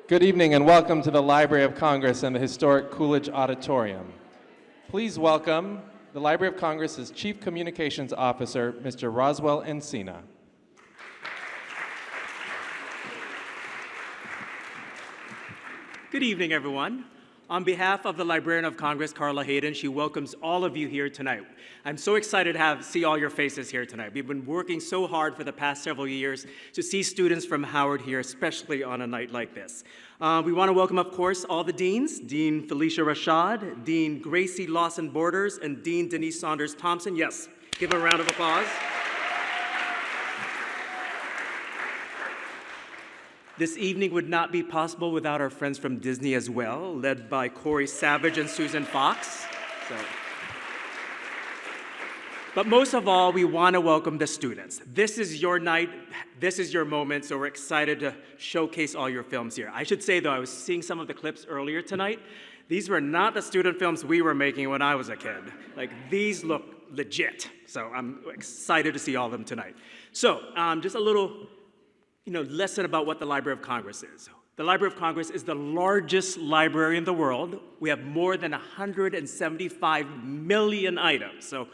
Good evening and welcome to the Library of Congress and the historic Coolidge Auditorium. Please welcome the Library of Congress's Chief Communications Officer, Mr. Roswell Encina. Good evening, everyone. On behalf of the Librarian of Congress, Carla Hayden, she welcomes all of you here tonight. I'm so excited to see all your faces here tonight. We've been working so hard for the past several years to see students from Howard here, especially on a night like this. We want to welcome, of course, all the deans, Dean Felicia Rashad, Dean Gracie Lawson Borders, and Dean Denise Saunders Thompson. Yes, give a round of applause. This evening would not be possible without our friends from Disney as well, led by Corey Savage and Susan Fox. But most of all, we want to welcome the students. This is your night, this is your moment, so we're excited to showcase all your films here. I should say, though, I was seeing some of the clips earlier tonight. These were not the student films we were making when I was a kid. Like, these look legit, so I'm excited to see all of them tonight. So, just a little lesson about what the Library of Congress is. The Library of Congress is the largest library in the world. We have more than 175 million items. So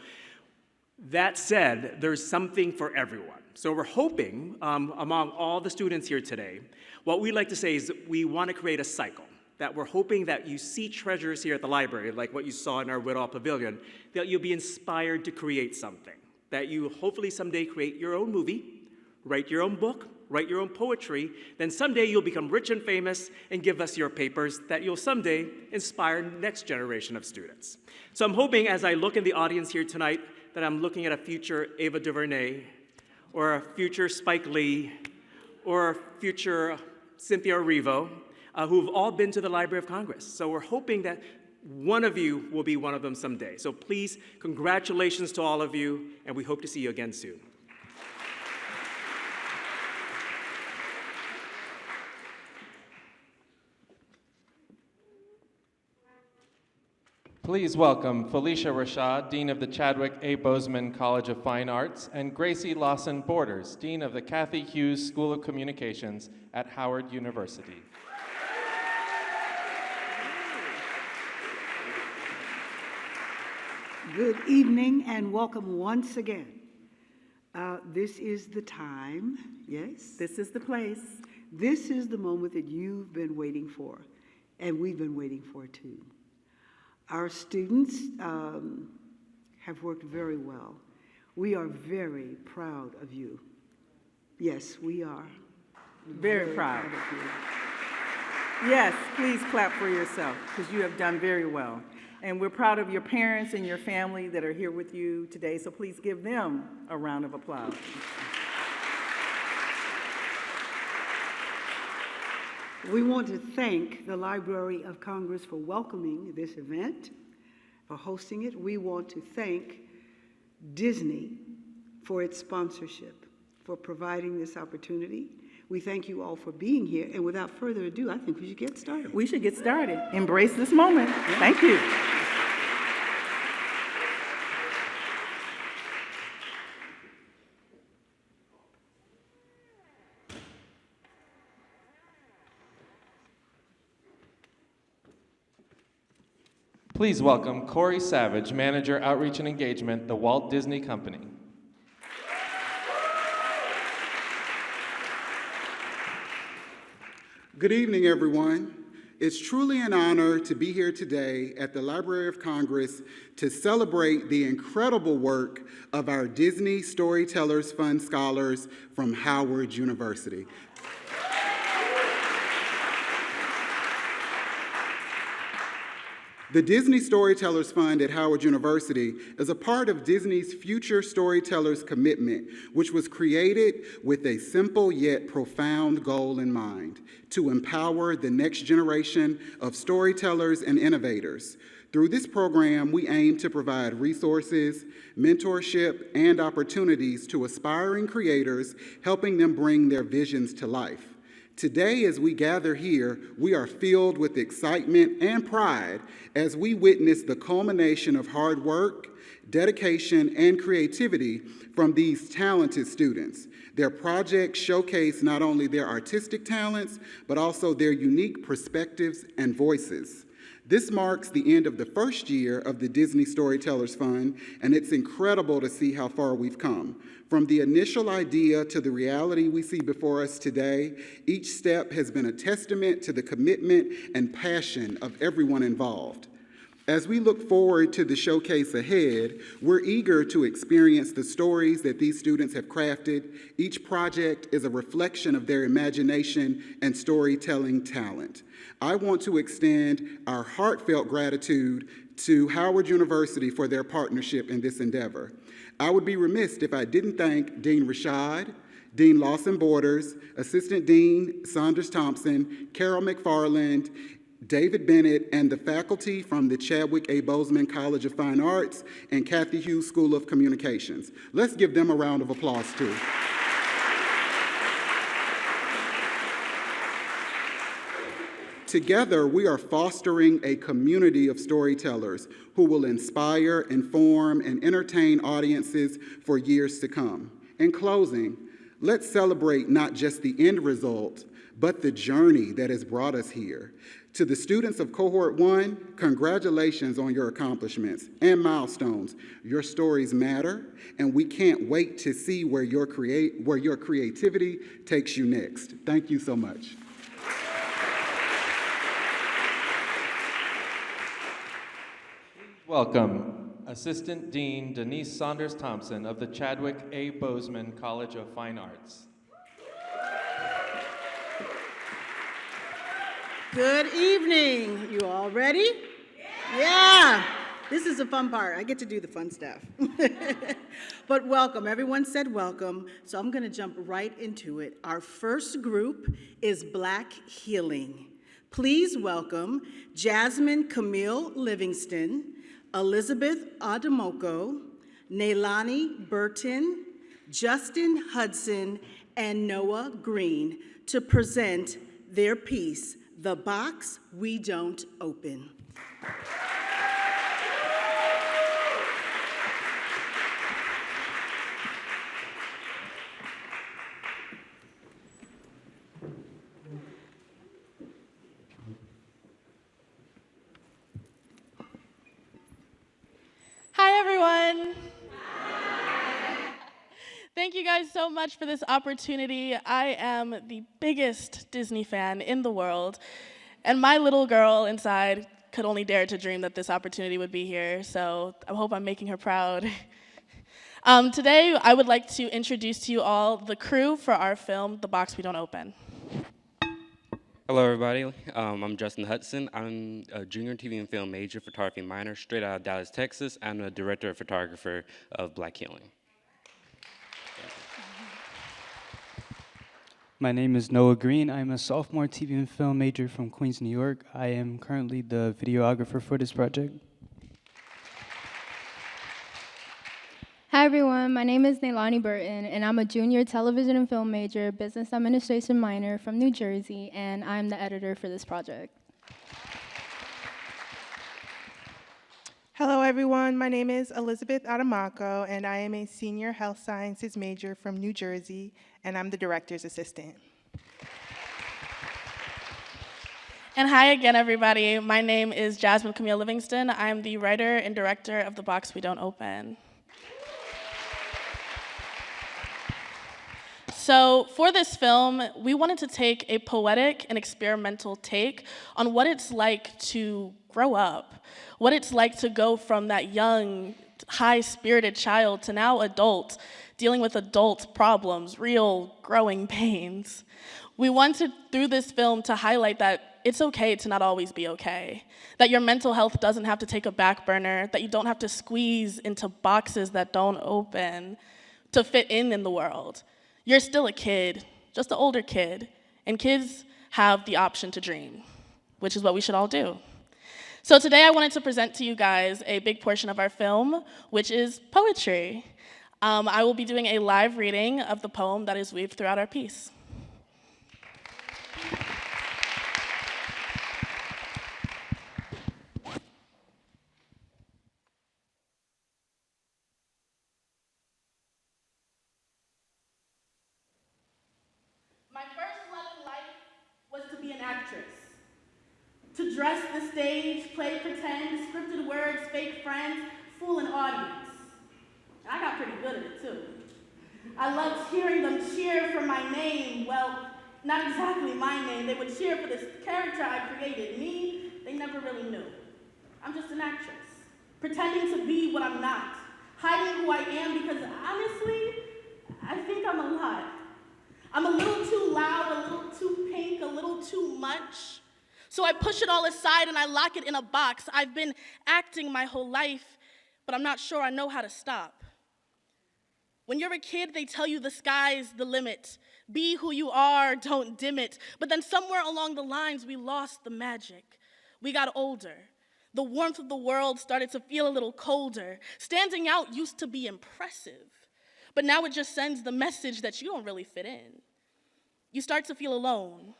that said, there's something for everyone. So we're hoping, among all the students here today, what we like to say is we want to create a cycle, that we're hoping that you see treasures here at the library, like what you saw in our Whitall Pavilion, that you'll be inspired to create something, that you hopefully someday create your own movie, write your own book, write your own poetry, then someday you'll become rich and famous and give us your papers that you'll someday inspire next generation of students. So I'm hoping as I look in the audience here tonight that I'm looking at a future Ava DuVernay, or a future Spike Lee, or a future Cynthia Erivo, who've all been to the Library of Congress. So we're hoping that one of you will be one of them someday. So please, congratulations to all of you, and we hope to see you again soon. Please welcome Felicia Rashad, Dean of the Chadwick A. Bozeman College of Fine Arts, and Gracie Lawson Borders, Dean of the Kathy Hughes School of Communications at Howard University. Good evening and welcome once again. This is the time, yes? This is the place. This is the moment that you've been waiting for, and we've been waiting for too. Our students have worked very well. We are very proud of you. Yes, we are. Very proud of you. Yes, please clap for yourself because you have done very well. And we're proud of your parents and your family that are here with you today, so please give them a round of applause. We want to thank the Library of Congress for welcoming this event, for hosting it. We want to thank Disney for its sponsorship, for providing this opportunity. We thank you all for being here, and without further ado, I think we should get started. We should get started. Embrace this moment. Yeah. Thank you. Please welcome Corey Savage, Manager, Outreach and Engagement, The Walt Disney Company. Good evening, everyone. It's truly an honor to be here today at the Library of Congress to celebrate the incredible work of our Disney Storytellers Fund scholars from Howard University. The Disney Storytellers Fund at Howard University is a part of Disney's Future Storytellers Commitment, which was created with a simple yet profound goal in mind: to empower the next generation of storytellers and innovators. Through this program, we aim to provide resources, mentorship, and opportunities to aspiring creators, helping them bring their visions to life. Today, as we gather here, we are filled with excitement and pride as we witness the culmination of hard work, dedication, and creativity from these talented students. Their projects showcase not only their artistic talents, but also their unique perspectives and voices. This marks the end of the first year of the Disney Storytellers Fund, and it's incredible to see how far we've come. From the initial idea to the reality we see before us today, each step has been a testament to the commitment and passion of everyone involved. As we look forward to the showcase ahead, we're eager to experience the stories that these students have crafted. Each project is a reflection of their imagination and storytelling talent. I want to extend our heartfelt gratitude to Howard University for their partnership in this endeavor. I would be remiss if I didn't thank Dean Rashad, Dean Lawson Borders, Assistant Dean Saunders Thompson, Carol McFarland, David Bennett, and the faculty from the Chadwick A. Boseman College of Fine Arts and Kathy Hughes School of Communications. Let's give them a round of applause, too. Together, we are fostering a community of storytellers who will inspire, inform, and entertain audiences for years to come. In closing, let's celebrate not just the end result, but the journey that has brought us here. To the students of Cohort 1, congratulations on your accomplishments and milestones. Your stories matter, and we can't wait to see where your creativity takes you next. Thank you so much. Welcome, Assistant Dean Denise Saunders Thompson of the Chadwick A. Boseman College of Fine Arts. Good evening. You all ready? Yeah. This is the fun part. I get to do the fun stuff. But welcome. Everyone said welcome, so I'm going to jump right into it. Our first group is Black Healing. Please welcome Jasmine Camille Livingston, Elizabeth Adamoko, Neilani Burton, Justin Hudson, and Noah Green to present their piece, The Box We Don't Open. Hi, everyone. Thank you guys so much for this opportunity. I am the biggest Disney fan in the world, and my little girl inside could only dare to dream that this opportunity would be here, so I hope I'm making her proud. Today, I would like to introduce to you all the crew for our film, The Box We Don't Open. Hello, everybody. I'm Justin Hudson. I'm a junior TV and film major, photography minor, straight out of Dallas, Texas. I'm the director and photographer of Black Healing. My name is Noah Green. I'm a sophomore TV and film major from Queens, New York. I am currently the videographer for this project. Hi everyone, my name is Neilani Burton, and I'm a junior television and film major, business administration minor from New Jersey, and I'm the editor for this project. Hello everyone, my name is Elizabeth Adamako, and I am a senior health sciences major from New Jersey, and I'm the director's assistant. And hi again, everybody. My name is Jasmine Camille Livingston. I'm the writer and director of The Box We Don't Open. So for this film, we wanted to take a poetic and experimental take on what it's like to grow up, what it's like to go from that young, high-spirited child to now adult, dealing with adult problems, real growing pains. We wanted, through this film, to highlight that it's okay to not always be okay, that your mental health doesn't have to take a back burner, that you don't have to squeeze into boxes that don't open to fit in the world. You're still a kid, just an older kid, and kids have the option to dream, which is what we should all do. So today I wanted to present to you guys a big portion of our film, which is poetry. I will be doing a live reading of the poem that is weaved throughout our piece. actress. To dress the stage, play pretend, scripted words, fake friends, fool an audience. I got pretty good at it too. I loved hearing them cheer for my name. Well, not exactly my name. They would cheer for this character I created. Me, they never really knew. I'm just an actress, pretending to be what I'm not, hiding who I am because honestly, I think I'm a lot. I'm a little too loud, a little too pink, a little too much. So I push it all aside and I lock it in a box. I've been acting my whole life, but I'm not sure I know how to stop. When you're a kid, they tell you the sky's the limit. Be who you are, don't dim it. But then somewhere along the lines, we lost the magic. We got older. The warmth of the world started to feel a little colder. Standing out used to be impressive. But now it just sends the message that you don't really fit in. You start to feel alone.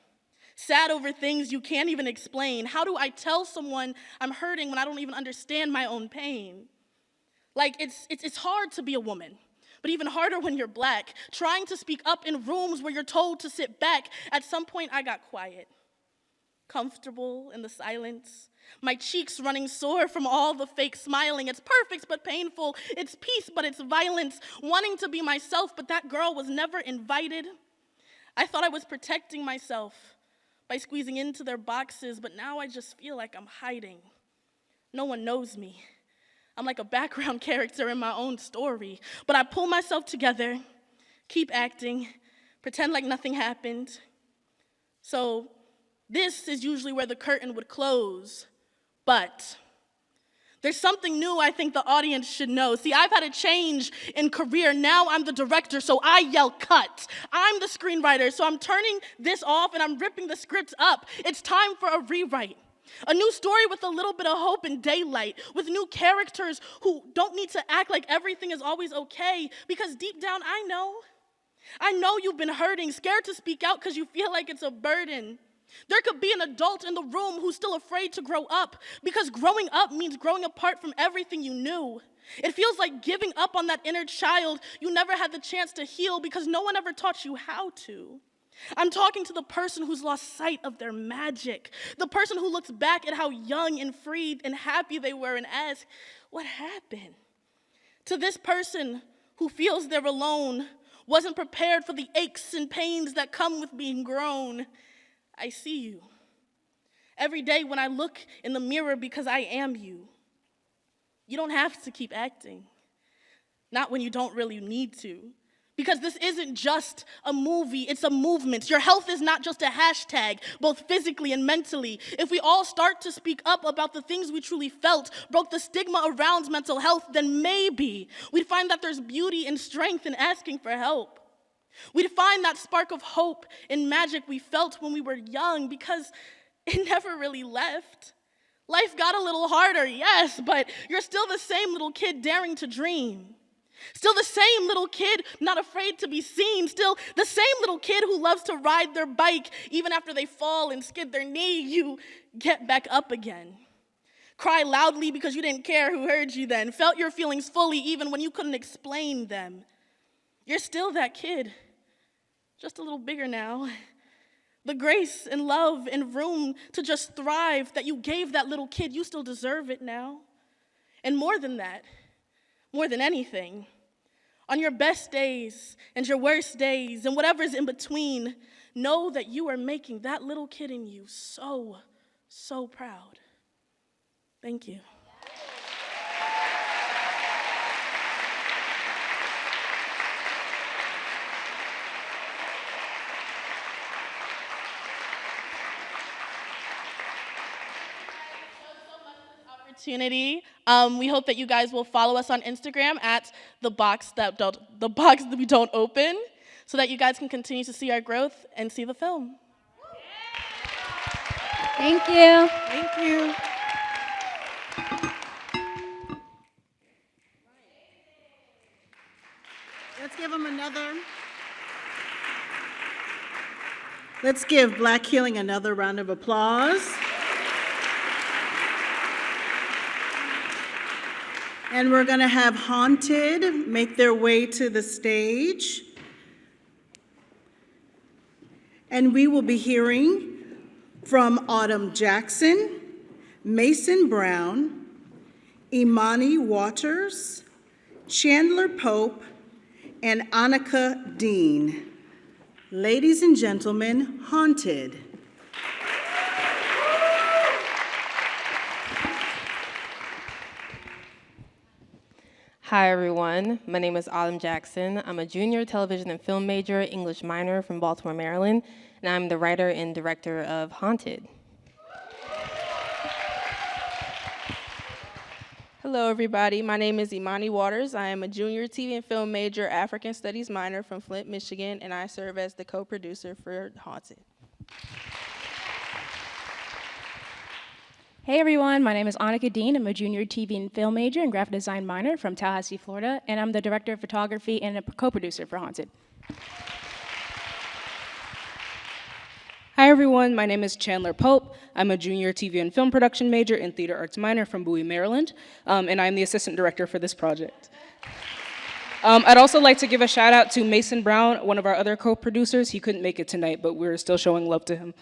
Sad over things you can't even explain. How do I tell someone I'm hurting when I don't even understand my own pain? Like, it's hard to be a woman, but even harder when you're Black. Trying to speak up in rooms where you're told to sit back. At some point, I got quiet, comfortable in the silence. My cheeks running sore from all the fake smiling. It's perfect but painful. It's peace but it's violence. Wanting to be myself, but that girl was never invited. I thought I was protecting myself by squeezing into their boxes, but now I just feel like I'm hiding. No one knows me. I'm like a background character in my own story. But I pull myself together, keep acting, pretend like nothing happened. So this is usually where the curtain would close. But there's something new I think the audience should know. See, I've had a change in career. Now I'm the director, so I yell cut. I'm the screenwriter, so I'm turning this off and I'm ripping the script up. It's time for a rewrite. A new story with a little bit of hope and daylight, with new characters who don't need to act like everything is always okay, because deep down I know you've been hurting, scared to speak out because you feel like it's a burden. There could be an adult in the room who's still afraid to grow up, because growing up means growing apart from everything you knew. It feels like giving up on that inner child you never had the chance to heal because no one ever taught you how to. I'm talking to the person who's lost sight of their magic, the person who looks back at how young and free and happy they were and asks, what happened? To this person who feels they're alone, wasn't prepared for the aches and pains that come with being grown. I see you every day when I look in the mirror because I am you. You don't have to keep acting, not when you don't really need to, because this isn't just a movie, it's a movement. Your health is not just a hashtag, both physically and mentally. If we all start to speak up about the things we truly felt, broke the stigma around mental health, then maybe we'd find that there's beauty and strength in asking for help. We'd find that spark of hope and magic we felt when we were young, because it never really left. Life got a little harder, yes, but you're still the same little kid daring to dream. Still the same little kid not afraid to be seen. Still the same little kid who loves to ride their bike even after they fall and skid their knee. You get back up again. Cry loudly because you didn't care who heard you then. Felt your feelings fully even when you couldn't explain them. You're still that kid, just a little bigger now. The grace and love and room to just thrive that you gave that little kid, you still deserve it now. And more than that, more than anything, on your best days and your worst days and whatever's in between, know that you are making that little kid in you so, so proud. Thank you. Opportunity. We hope that you guys will follow us on Instagram at the box that we don't open, so that you guys can continue to see our growth and see the film. Thank you. Thank you. Let's give Black Healing another round of applause. And we're going to have Haunted make their way to the stage. And we will be hearing From Autumn Jackson, Mason Brown, Imani Waters, Chandler Pope, and Annika Dean. Ladies and gentlemen, Haunted. Hi everyone, my name is Autumn Jackson. I'm a junior television and film major, English minor from Baltimore, Maryland, and I'm the writer and director of Haunted. Hello everybody, my name is Imani Waters. I am a junior TV and film major, African Studies minor from Flint, Michigan, and I serve as the co-producer for Haunted. Hey everyone, my name is Annika Dean. I'm a junior TV and film major and graphic design minor from Tallahassee, Florida, and I'm the director of photography and a co-producer for Haunted. Hi everyone, my name is Chandler Pope. I'm a junior TV and film production major and theater arts minor from Bowie, Maryland, and I'm the assistant director for this project. I'd also like to give a shout out to Mason Brown, one of our other co-producers. He couldn't make it tonight, but we're still showing love to him.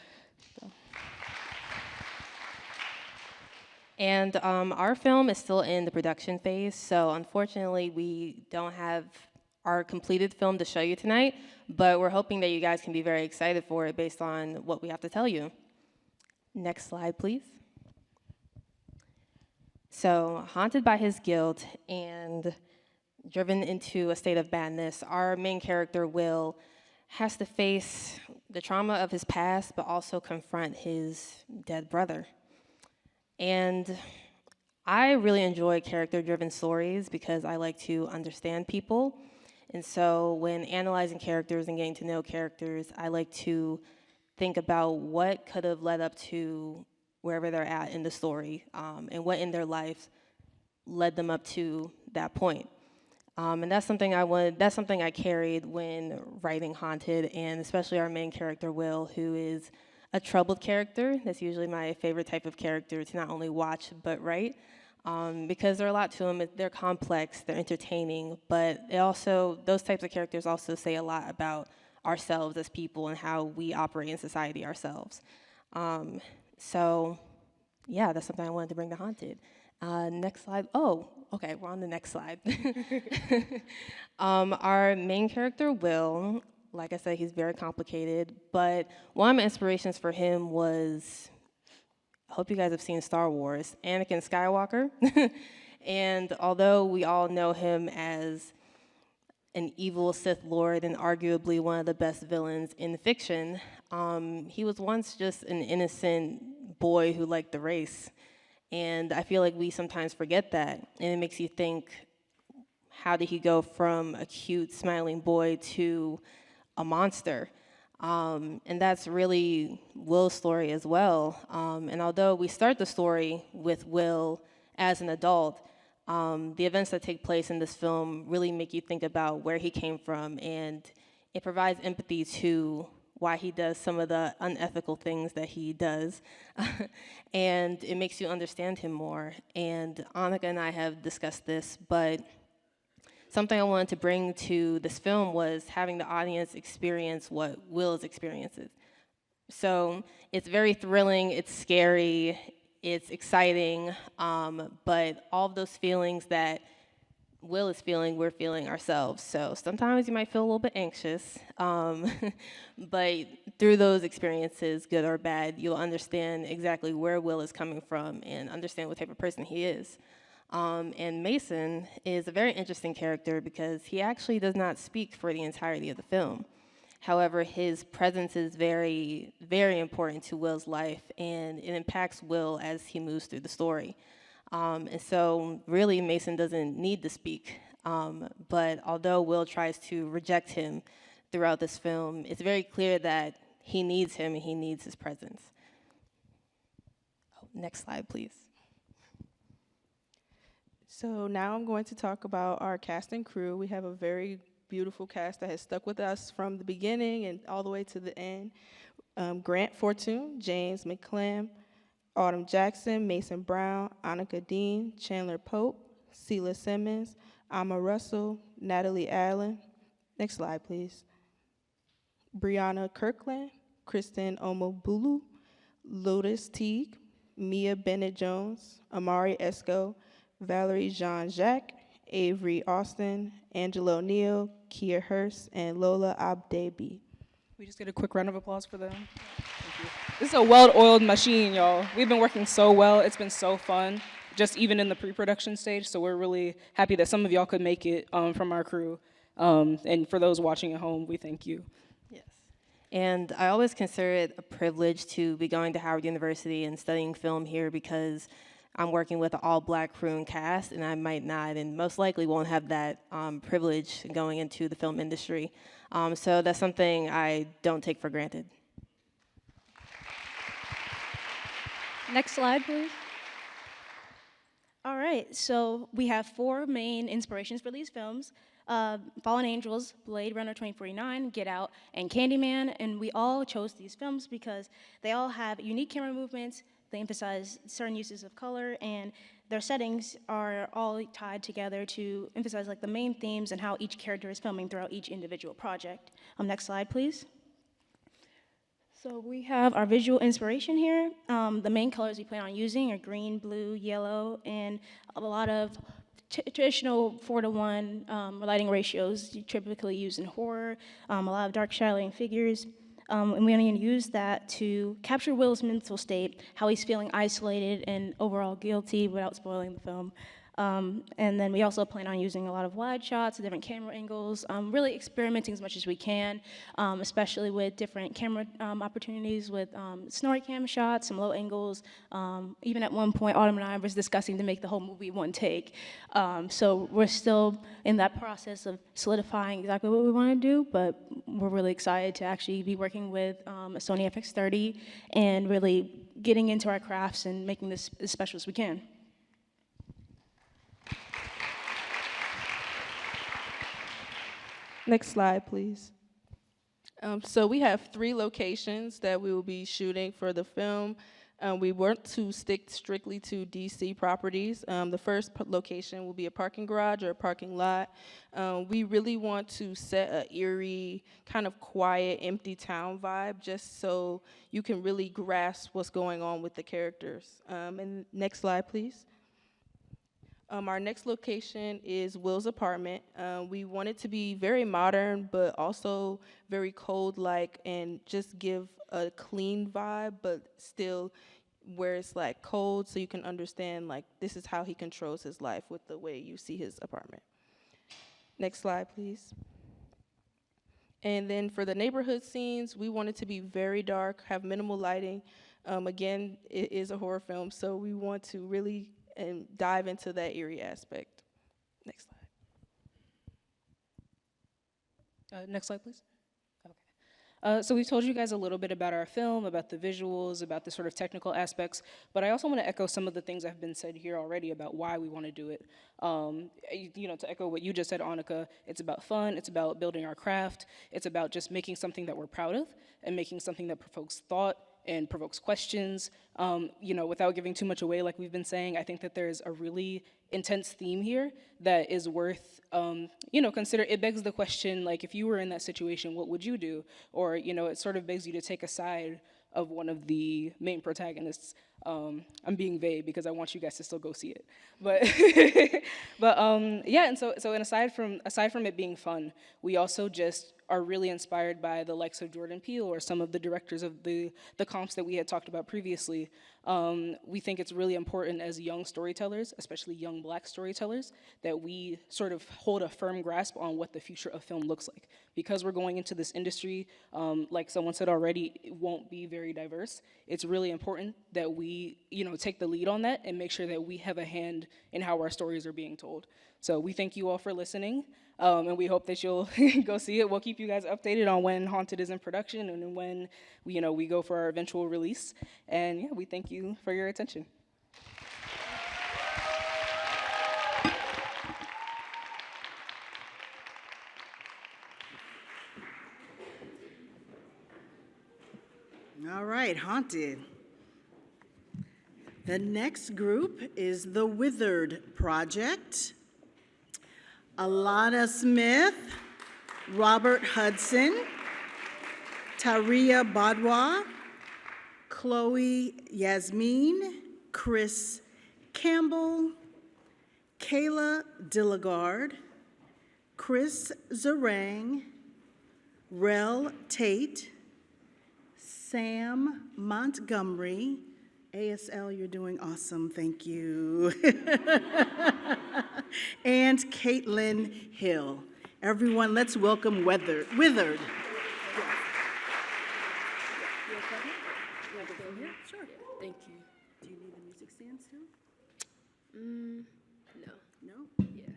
And our film is still in the production phase, so unfortunately we don't have our completed film to show you tonight, but we're hoping that you guys can be very excited for it based on what we have to tell you. Next slide, please. So, haunted by his guilt and driven into a state of madness, our main character, Will, has to face the trauma of his past, but also confront his dead brother. And I really enjoy character-driven stories because I like to understand people. And so when analyzing characters and getting to know characters, I like to think about what could have led up to wherever they're at in the story, and what in their life led them up to that point. And that's something I carried when writing Haunted, and especially our main character, Will, who is a troubled character. That's usually my favorite type of character to not only watch but write, because there are a lot to them. They're complex, they're entertaining, but those types of characters also say a lot about ourselves as people and how we operate in society ourselves. So yeah, that's something I wanted to bring to Haunted. Next slide. Oh, okay, we're on the next slide. Our main character, Will, like I said, he's very complicated, but one of my inspirations for him was, I hope you guys have seen Star Wars, Anakin Skywalker. And although we all know him as an evil Sith Lord and arguably one of the best villains in fiction, he was once just an innocent boy who liked the race. And I feel like we sometimes forget that, and it makes you think, how did he go from a cute, smiling boy to a monster? And that's really Will's story as well. And although we start the story with Will as an adult, the events that take place in this film really make you think about where he came from, and it provides empathy to why he does some of the unethical things that he does. And it makes you understand him more. And Annika and I have discussed this, but something I wanted to bring to this film was having the audience experience what Will's experiences. So it's very thrilling, it's scary, it's exciting, but all of those feelings that Will is feeling, we're feeling ourselves. So sometimes you might feel a little bit anxious, but through those experiences, good or bad, you'll understand exactly where Will is coming from and understand what type of person he is. And Mason is a very interesting character because he actually does not speak for the entirety of the film. However, his presence is very, very important to Will's life, and it impacts Will as he moves through the story. And so really Mason doesn't need to speak, but although Will tries to reject him throughout this film, it's very clear that he needs him and he needs his presence. Oh, next slide, please. So now I'm going to talk about our cast and crew. We have a very beautiful cast that has stuck with us from the beginning and all the way to the end. Grant Fortune, James McClam, Autumn Jackson, Mason Brown, Annika Dean, Chandler Pope, Celia Simmons, Amma Russell, Natalie Allen. Next slide, please. Brianna Kirkland, Kristen Omobulu, Lotus Teague, Mia Bennett-Jones, Amari Esco, Valerie Jean-Jacques, Avery Austin, Angela O'Neill, Kia Hurst, and Lola Abdebi. We just get a quick round of applause for them. Thank you. This is a well-oiled machine, y'all. We've been working so well. It's been so fun, just even in the pre-production stage. So we're really happy that some of y'all could make it from our crew. And for those watching at home, we thank you. And I always consider it a privilege to be going to Howard University and studying film here because I'm working with an all-black crew and cast, and I might not, and most likely won't have that privilege going into the film industry. So that's something I don't take for granted. Next slide, please. All right, so we have 4 main inspirations for these films. Fallen Angels, Blade Runner 2049, Get Out, and Candyman, and we all chose these films because they all have unique camera movements, they emphasize certain uses of color, and their settings are all tied together to emphasize like the main themes and how each character is filming throughout each individual project. Next slide, please. So we have our visual inspiration here. The main colors we plan on using are green, blue, yellow, and a lot of traditional 4:1 lighting ratios you typically use in horror, a lot of dark shadowing figures, and we're going to use that to capture Will's mental state, how he's feeling isolated and overall guilty without spoiling the film. And then we also plan on using a lot of wide shots, different camera angles, really experimenting as much as we can, especially with different camera opportunities with snorri cam shots, some low angles. Even at one point, Autumn and I was discussing to make the whole movie one take. So we're still in that process of solidifying exactly what we want to do, but we're really excited to actually be working with a Sony FX30 and really getting into our crafts and making this as special as we can. Next slide, please. So we have 3 locations that we will be shooting for the film. We want to stick strictly to DC properties. The first location will be a parking garage or a parking lot. We really want to set an eerie, kind of quiet, empty town vibe just so you can really grasp what's going on with the characters. And next slide, please. Our next location is Will's apartment. We want it to be very modern, but also very cold-like and just give a clean vibe, but still where it's like cold so you can understand like this is how he controls his life with the way you see his apartment. Next slide, please. And then for the neighborhood scenes, we want it to be very dark, have minimal lighting. Again, it is a horror film, so we want to really and dive into that eerie aspect. Next slide. Next slide, please. Okay. So we've told you guys a little bit about our film, about the visuals, about the sort of technical aspects, but I also want to echo some of the things that have been said here already about why we want to do it. You know, to echo what you just said, Annika, it's about fun, it's about building our craft, it's about just making something that we're proud of and making something that provokes thought and provokes questions. You know, without giving too much away, like we've been saying, I think that there's a really intense theme here that is worth, you know, consider. It begs the question, like, if you were in that situation, what would you do? Or, you know, it sort of begs you to take a side of one of the main protagonists. I'm being vague because I want you guys to still go see it. But, yeah, and so and aside from it being fun, we also just are really inspired by the likes of Jordan Peele or some of the directors of the comps that we had talked about previously. We think it's really important as young storytellers, especially young Black storytellers, that we sort of hold a firm grasp on what the future of film looks like. Because we're going into this industry, like someone said already, it won't be very diverse. It's really important that we, you know, take the lead on that and make sure that we have a hand in how our stories are being told. So we thank you all for listening, and we hope that you'll go see it. We'll keep you guys updated on when Haunted is in production and when we go for our eventual release. And yeah, we thank you for your attention. All right, Haunted. The next group is the Withered Project. Alana Smith, Robert Hudson, Taria Badwa, Chloe Yasmin, Chris Campbell, Kayla Dillagard, Chris Zarang, Rel Tate, Sam Montgomery. ASL, you're doing awesome, thank you. And Caitlin Hill. Everyone, let's welcome Withered. Sure. Thank you. Do you need the music stand still? No. No? Yeah.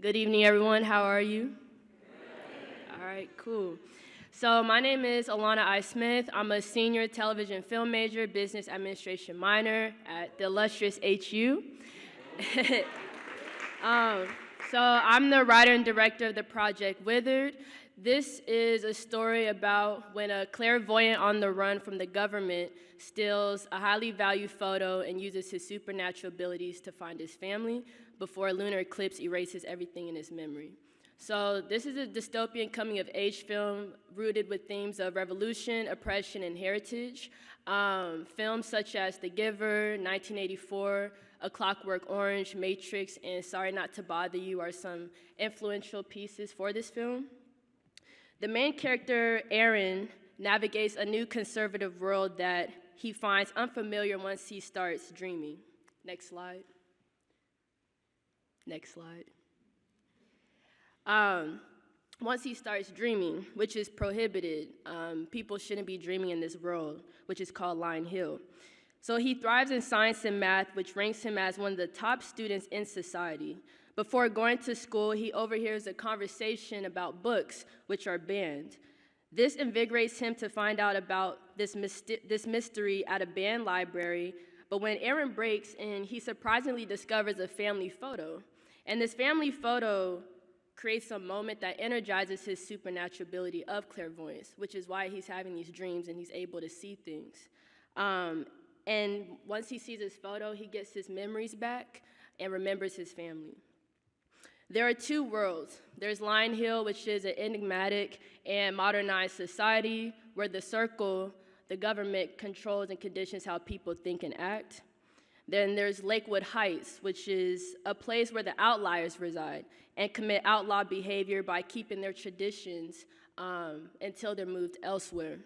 Good evening, everyone. How are you? All right, cool. So my name is Alana I. Smith. I'm a senior television film major, business administration minor at the illustrious HU. So I'm the writer and director of the project Withered. This is a story about when a clairvoyant on the run from the government steals a highly valued photo and uses his supernatural abilities to find his family before a lunar eclipse erases everything in his memory. So this is a dystopian coming-of-age film rooted with themes of revolution, oppression, and heritage. Films such as The Giver, 1984, A Clockwork Orange, Matrix, and Sorry Not to Bother You are some influential pieces for this film. The main character, Aaron, navigates a new conservative world that he finds unfamiliar once he starts dreaming. Next slide. Next slide. Once he starts dreaming, which is prohibited, people shouldn't be dreaming in this world, which is called Lion Hill. So he thrives in science and math, which ranks him as one of the top students in society. Before going to school, he overhears a conversation about books, which are banned. This invigorates him to find out about this mystery at a banned library, but when Aaron breaks in, he surprisingly discovers a family photo. And this family photo creates a moment that energizes his supernatural ability of clairvoyance, which is why he's having these dreams and he's able to see things. And once he sees his photo, he gets his memories back and remembers his family. There are two worlds. There's Lion Hill, which is an enigmatic and modernized society where the circle, the government, controls and conditions how people think and act. Then there's Lakewood Heights, which is a place where the outliers reside and commit outlaw behavior by keeping their traditions until they're moved elsewhere.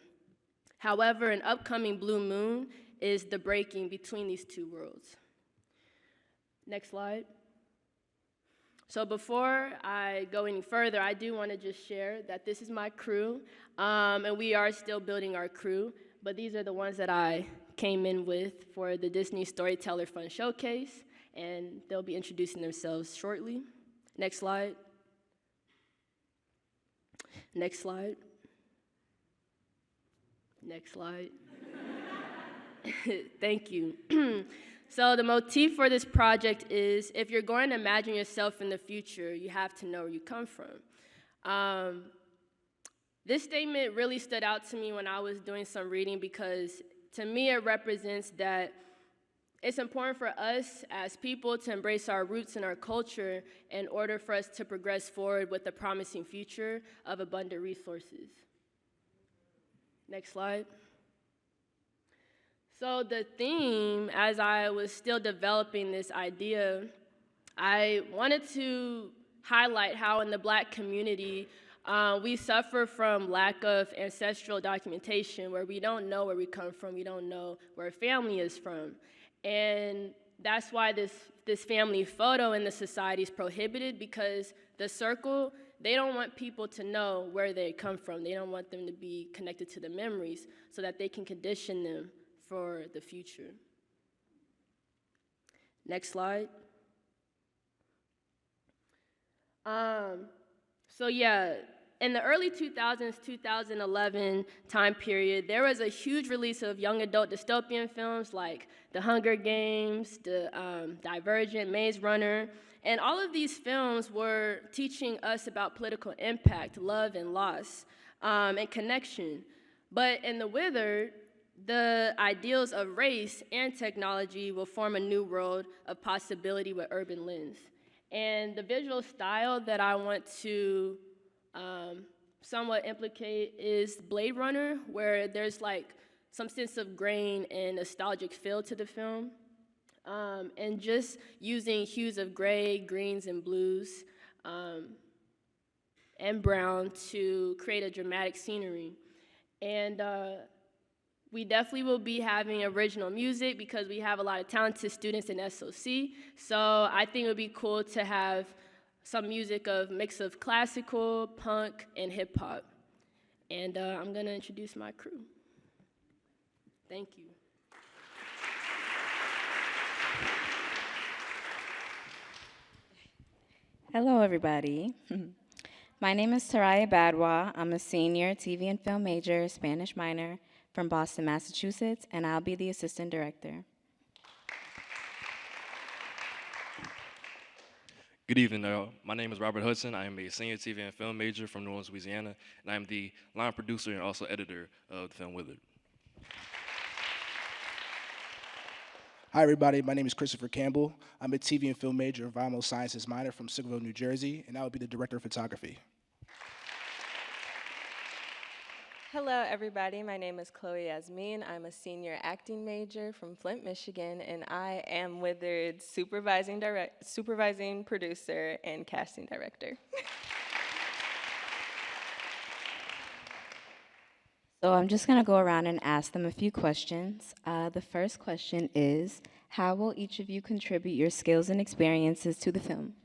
However, an upcoming Blue Moon is the breaking between these two worlds. Next slide. So before I go any further, I do want to just share that this is my crew, and we are still building our crew, but these are the ones that I came in with for the Disney Storyteller Fund Showcase, and they'll be introducing themselves shortly. Next slide. Next slide. Next slide. Thank you. So the motif for this project is, if you're going to imagine yourself in the future, you have to know where you come from. This statement really stood out to me when I was doing some reading because to me it represents that it's important for us as people to embrace our roots and our culture in order for us to progress forward with a promising future of abundant resources. Next slide. So the theme, as I was still developing this idea, I wanted to highlight how in the Black community, we suffer from lack of ancestral documentation where we don't know where we come from, we don't know where family is from. And that's why this family photo in the society is prohibited, because the circle, they don't want people to know where they come from. They don't want them to be connected to the memories so that they can condition them for the future. Next slide. So yeah, in the early 2000s, 2011 time period, there was a huge release of young adult dystopian films like The Hunger Games, Divergent, Maze Runner, and all of these films were teaching us about political impact, love and loss, and connection. But in The Withered, the ideals of race and technology will form a new world of possibility with urban lens. And the visual style that I want to somewhat implicate is Blade Runner, where there's like some sense of grain and nostalgic feel to the film. And just using hues of gray, greens, and blues, and brown to create a dramatic scenery. And we definitely will be having original music because we have a lot of talented students in SOC. So I think it would be cool to have some music of mix of classical, punk, and hip hop. And I'm gonna introduce my crew. Thank you. Hello, everybody. My name is Taraya Badwa. I'm a senior TV and film major, Spanish minor from Boston, Massachusetts, and I'll be the assistant director. Good evening, my name is Robert Hudson. I am a senior TV and film major from New Orleans, Louisiana, and I am the line producer and also editor of the film Withered. Hi, everybody. My name is Christopher Campbell. I'm a TV and film major, environmental sciences minor from Sickville, New Jersey, and I will be the director of photography. Hello, everybody. My name is Chloe Yasmin. I'm a senior acting major from Flint, Michigan, and I am Withered's supervising producer and casting director. So I'm just going to go around and ask them a few questions. The first question is, how will each of you contribute your skills and experiences to the film?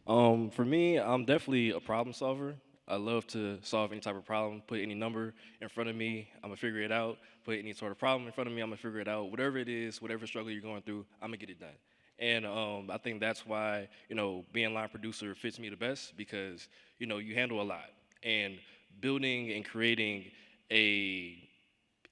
For me, I'm definitely a problem solver. I love to solve any type of problem, put any number in front of me, I'm gonna figure it out. Put any sort of problem in front of me, I'm gonna figure it out. Whatever it is, whatever struggle you're going through, I'm gonna get it done. And I think that's why, being line producer fits me the best because, you handle a lot. And building and creating a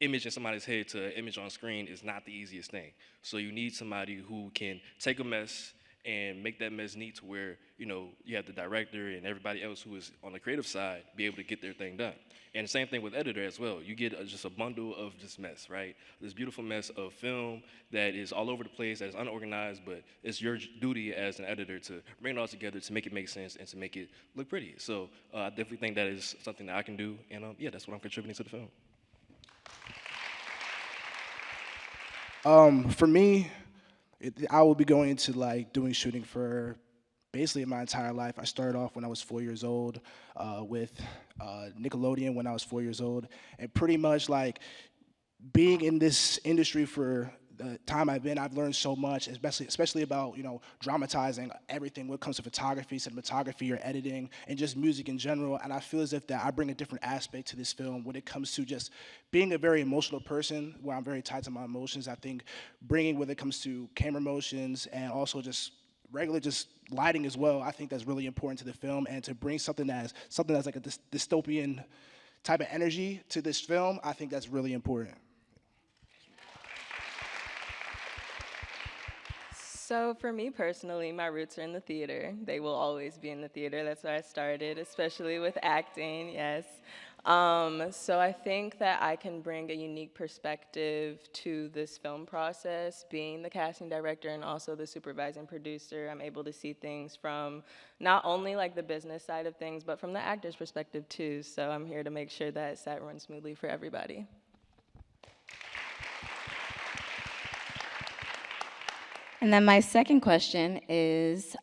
image in somebody's head to an image on screen is not the easiest thing. So you need somebody who can take a mess and make that mess neat to where, you have the director and everybody else who is on the creative side be able to get their thing done. And the same thing with editor as well. You get just a bundle of this mess, right? This beautiful mess of film that is all over the place, that is unorganized, but it's your duty as an editor to bring it all together to make it make sense and to make it look pretty. So I definitely think that is something that I can do, and yeah, that's what I'm contributing to the film. For me, I will be going into doing shooting for basically my entire life. I started off when I was 4 years old with Nickelodeon when I was 4 years old, and pretty much being in this industry for the time I've been, I've learned so much, especially about dramatizing everything when it comes to photography, cinematography, or editing, and just music in general. And I feel as if that I bring a different aspect to this film when it comes to just being a very emotional person, where I'm very tied to my emotions. I think bringing when it comes to camera motions and also just regular lighting as well, I think that's really important to the film, and to bring something that's like a dystopian type of energy to this film, I think that's really important. So for me personally, my roots are in the theater. They will always be in the theater. That's where I started, especially with acting, yes. So I think that I can bring a unique perspective to this film process. Being the casting director and also the supervising producer, I'm able to see things from not only the business side of things, but from the actor's perspective too. So I'm here to make sure that set runs smoothly for everybody. And then my second question is,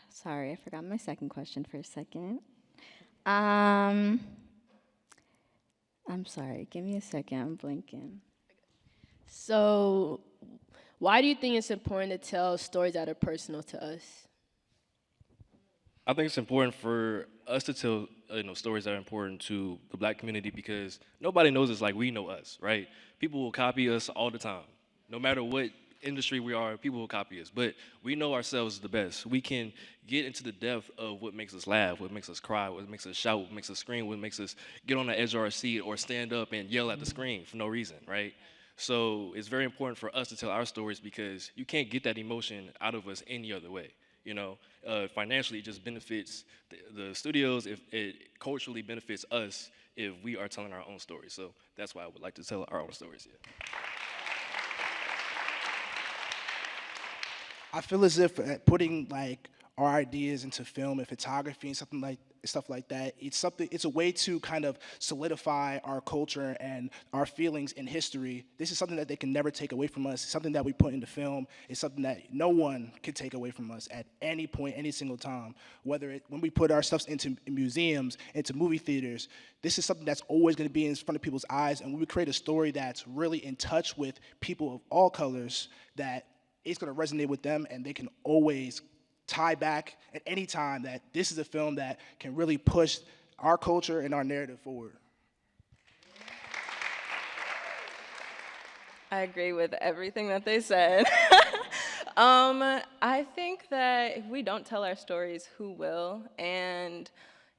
sorry, I forgot my second question for a second. I'm sorry, give me a second, I'm blinking. So, why do you think it's important to tell stories that are personal to us? I think it's important for us to tell stories that are important to the Black community because nobody knows us like we know us, right? People will copy us all the time. No matter what industry we are, people will copy us, but we know ourselves the best. We can get into the depth of what makes us laugh, what makes us cry, what makes us shout, what makes us scream, what makes us get on the edge of our seat or stand up and yell at the screen for no reason, right? So it's very important for us to tell our stories because you can't get that emotion out of us any other way. Financially, it just benefits the studios. If it culturally benefits us if we are telling our own stories. So that's why I would like to tell our own stories. Yeah. I feel as if putting our ideas into film and photography and stuff like that. It's a way to kind of solidify our culture and our feelings in history. This is something that they can never take away from us. It's something that we put into film. It's something that no one can take away from us at any point, any single time. When we put our stuff into museums, into movie theaters, this is something that's always going to be in front of people's eyes. And when we create a story that's really in touch with people of all colors, that it's going to resonate with them, and they can always tie back at any time that this is a film that can really push our culture and our narrative forward. I agree with everything that they said. I think that if we don't tell our stories, who will? And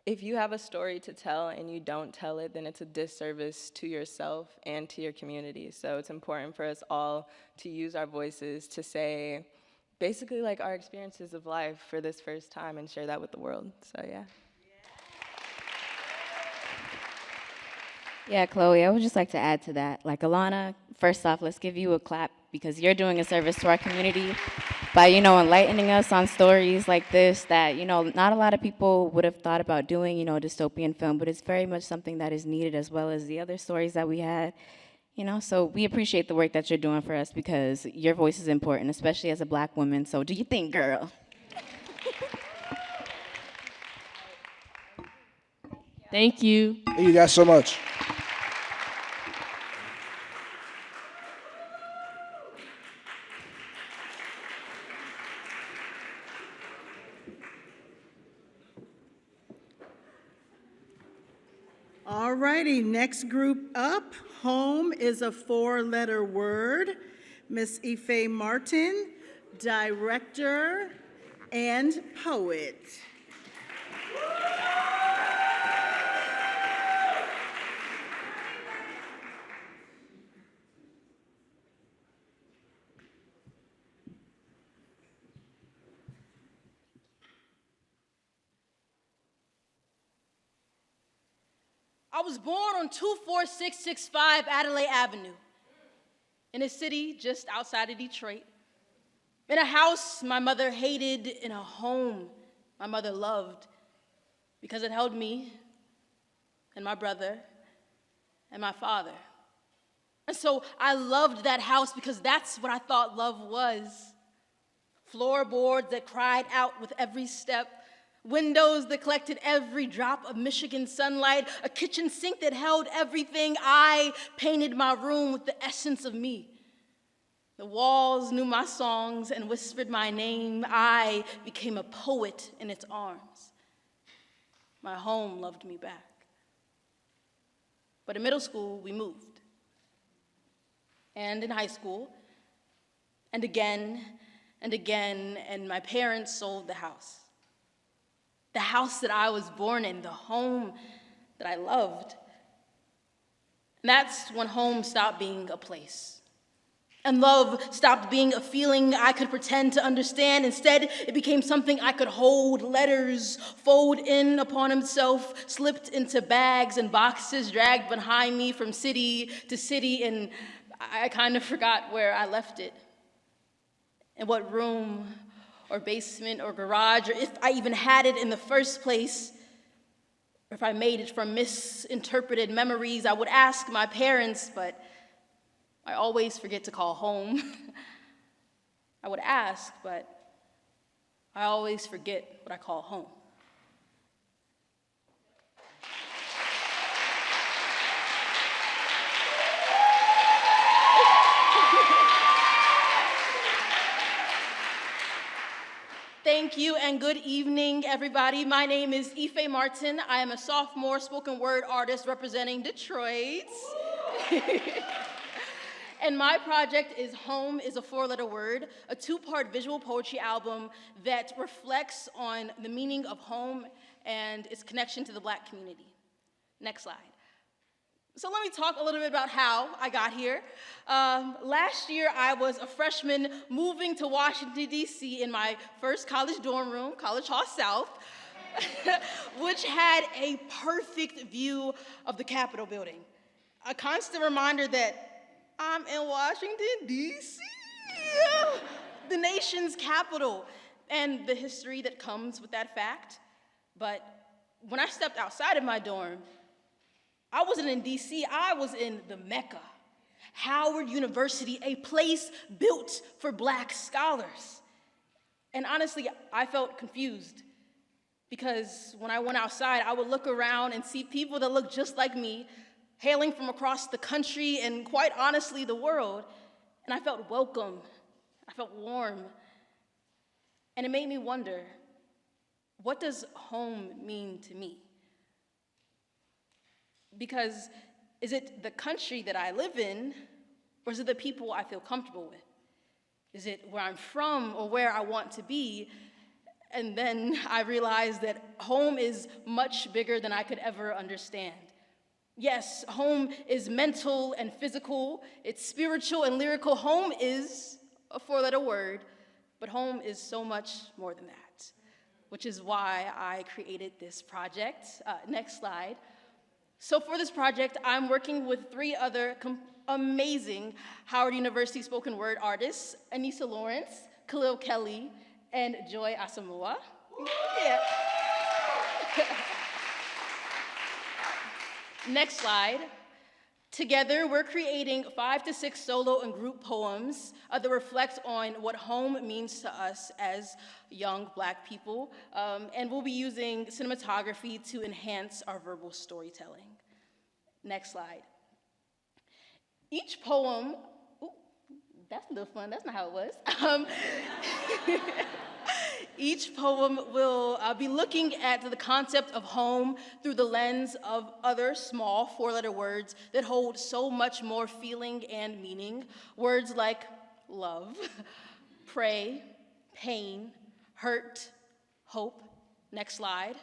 if you have a story to tell and you don't tell it, then it's a disservice to yourself and to your community. So it's important for us all to use our voices to say, basically like our experiences of life for this first time and share that with the world. So yeah. Yeah, Chloe, I would just like to add to that. Like Alana, first off, let's give you a clap because you're doing a service to our community by, enlightening us on stories like this that, not a lot of people would have thought about doing, a dystopian film, but it's very much something that is needed, as well as the other stories that we had. So we appreciate the work that you're doing for us because your voice is important, especially as a Black woman. So do you think, girl? Thank you. Thank you guys so much. All righty, next group up. Home is a 4-letter word. Miss Ife Martin, director and poet. I was born on 24665 Adelaide Avenue, in a city just outside of Detroit, in a house my mother hated, in a home my mother loved, because it held me and my brother and my father. And so I loved that house because that's what I thought love was. Floorboards that cried out with every step, windows that collected every drop of Michigan sunlight, a kitchen sink that held everything. I painted my room with the essence of me. The walls knew my songs and whispered my name. I became a poet in its arms. My home loved me back. But in middle school, we moved. And in high school, and again, and my parents sold the house. The house that I was born in, the home that I loved. And that's when home stopped being a place. And love stopped being a feeling I could pretend to understand. Instead, it became something I could hold. Letters fold in upon himself, slipped into bags and boxes, dragged behind me from city to city, and I kind of forgot where I left it. In what room or basement or garage, or if I even had it in the first place, or if I made it from misinterpreted memories. I would ask my parents, but I always forget to call home. I would ask, but I always forget what I call home. Thank you and good evening, everybody. My name is Ife Martin. I am a sophomore spoken word artist representing Detroit. And my project is Home is a 4-letter word, a 2-part visual poetry album that reflects on the meaning of home and its connection to the Black community. Next slide. So let me talk a little bit about how I got here. Last year, I was a freshman moving to Washington, D.C. in my first college dorm room, College Hall South, which had a perfect view of the Capitol building. A constant reminder that I'm in Washington, D.C., the nation's capital, and the history that comes with that fact. But when I stepped outside of my dorm, I wasn't in DC, I was in the Mecca, Howard University, a place built for Black scholars. And honestly, I felt confused because when I went outside, I would look around and see people that looked just like me, hailing from across the country and quite honestly, the world. And I felt welcome, I felt warm. And it made me wonder, what does home mean to me? Because is it the country that I live in, or is it the people I feel comfortable with? Is it where I'm from or where I want to be? And then I realized that home is much bigger than I could ever understand. Yes, home is mental and physical, it's spiritual and lyrical. Home is a four-letter word, but home is so much more than that, which is why I created this project. Next slide. So for this project, I'm working with 3 other amazing Howard University spoken word artists, Anissa Lawrence, Khalil Kelly, and Joy Asamoah. Yeah. Next slide. Together, we're creating 5 to 6 solo and group poems that reflect on what home means to us as young Black people, and we'll be using cinematography to enhance our verbal storytelling. Next slide. Each poem, ooh, that's a little fun, that's not how it was. Each poem will be looking at the concept of home through the lens of other small 4-letter words that hold so much more feeling and meaning. Words like love, pray, pain, hurt, hope, next slide,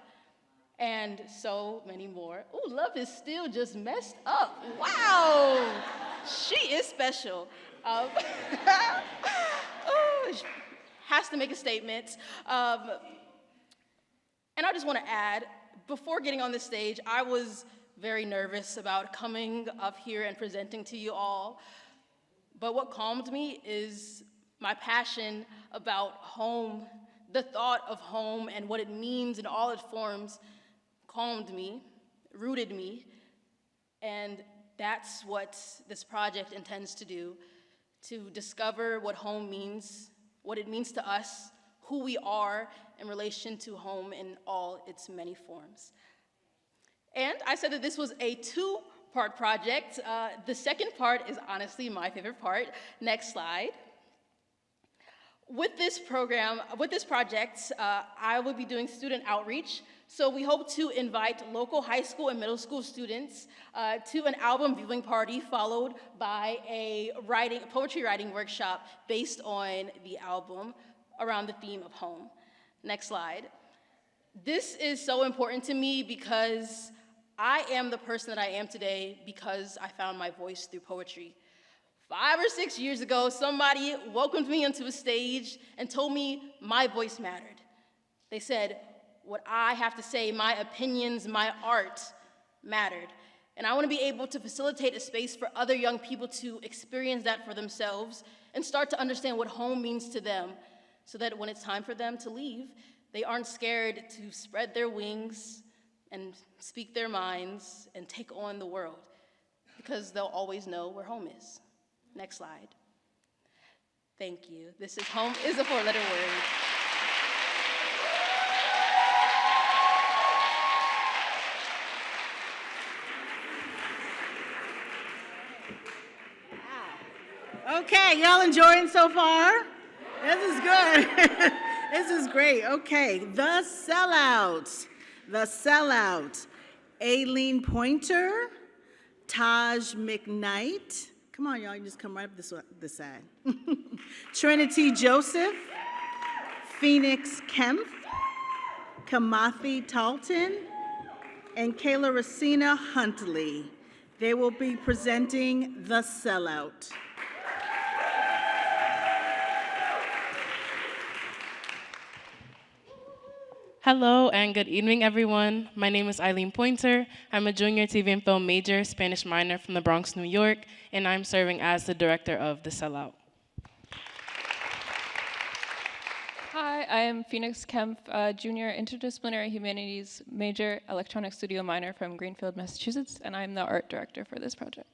and so many more. Ooh, love is still just messed up. Wow, she is special. Has to make a statement. And I just want to add, before getting on this stage, I was very nervous about coming up here and presenting to you all. But what calmed me is my passion about home, the thought of home and what it means in all its forms calmed me, rooted me, and that's what this project intends to do, to discover what home means, what it means to us, who we are in relation to home in all its many forms. And I said that this was a 2-part project. The second part is honestly my favorite part. Next slide. With this project, I will be doing student outreach. So we hope to invite local high school and middle school students to an album viewing party followed by a poetry writing workshop based on the album around the theme of home. Next slide. This is so important to me because I am the person that I am today because I found my voice through poetry. 5 or 6 years ago, somebody welcomed me onto a stage and told me my voice mattered. They said, what I have to say, my opinions, my art mattered. And I want to be able to facilitate a space for other young people to experience that for themselves and start to understand what home means to them so that when it's time for them to leave, they aren't scared to spread their wings and speak their minds and take on the world because they'll always know where home is. Next slide. Thank you. This is home is a 4-letter word. Okay, y'all enjoying so far? This is good. This is great. Okay, The Sellout. The Sellout. Aileen Pointer, Taj McKnight. Come on, y'all, you just come right up this side. Trinity Joseph, Phoenix Kempf, Kamathi Talton, and Kayla Racina Huntley. They will be presenting The Sellout. Hello and good evening, everyone. My name is Aileen Pointer. I'm a junior TV and film major, Spanish minor from the Bronx, New York, and I'm serving as the director of The Sellout. Hi, I am Phoenix Kempf, junior interdisciplinary humanities major, electronic studio minor from Greenfield, Massachusetts, and I'm the art director for this project.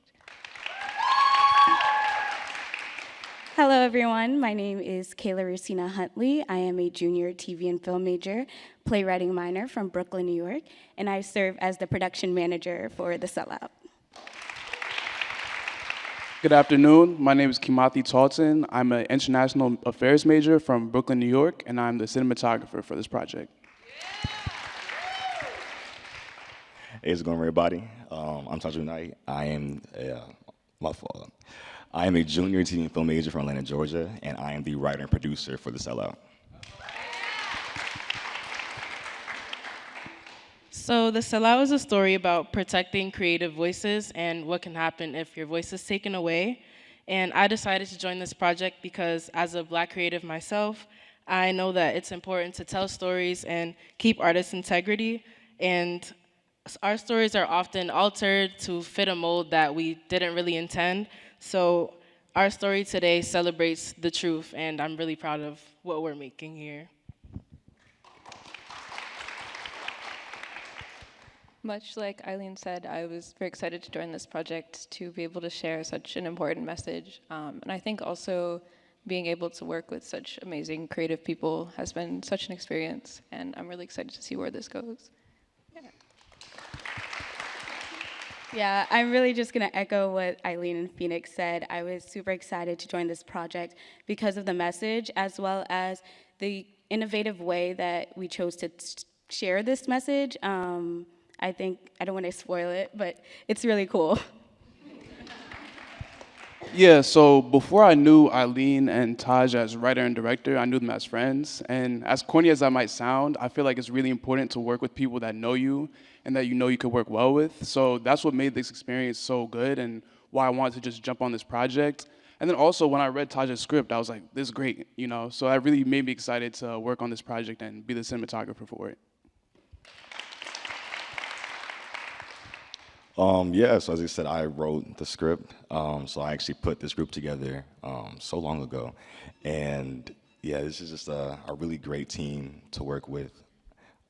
Hello, everyone. My name is Kayla Racina Huntley. I am a junior TV and film major, playwriting minor from Brooklyn, New York, and I serve as the production manager for The Sellout. Good afternoon. My name is Kimathi Talton. I'm an international affairs major from Brooklyn, New York, and I'm the cinematographer for this project. Hey, how's it going, everybody? I'm Taju Knight. I am a junior TV and film major from Atlanta, Georgia, and I am the writer and producer for The Sellout. So The Sellout is a story about protecting creative voices and what can happen if your voice is taken away. And I decided to join this project because as a Black creative myself, I know that it's important to tell stories and keep artists' integrity. And our stories are often altered to fit a mold that we didn't really intend. So our story today celebrates the truth, and I'm really proud of what we're making here. Much like Eileen said, I was very excited to join this project to be able to share such an important message. And I think also being able to work with such amazing creative people has been such an experience, and I'm really excited to see where this goes. Yeah, I'm really just going to echo what Eileen and Phoenix said. I was super excited to join this project because of the message, as well as the innovative way that we chose to share this message. I think, I don't want to spoil it, but it's really cool. Yeah, so before I knew Eileen and Taj as writer and director, I knew them as friends. And as corny as that might sound, I feel like it's really important to work with people that know you and that you know you could work well with. So that's what made this experience so good and why I wanted to just jump on this project. And then also when I read Taj's script, I was like, this is great, you know? So that really made me excited to work on this project and be the cinematographer for it. Yeah, so as I said, I wrote the script. So I actually put this group together so long ago. And yeah, this is just a really great team to work with.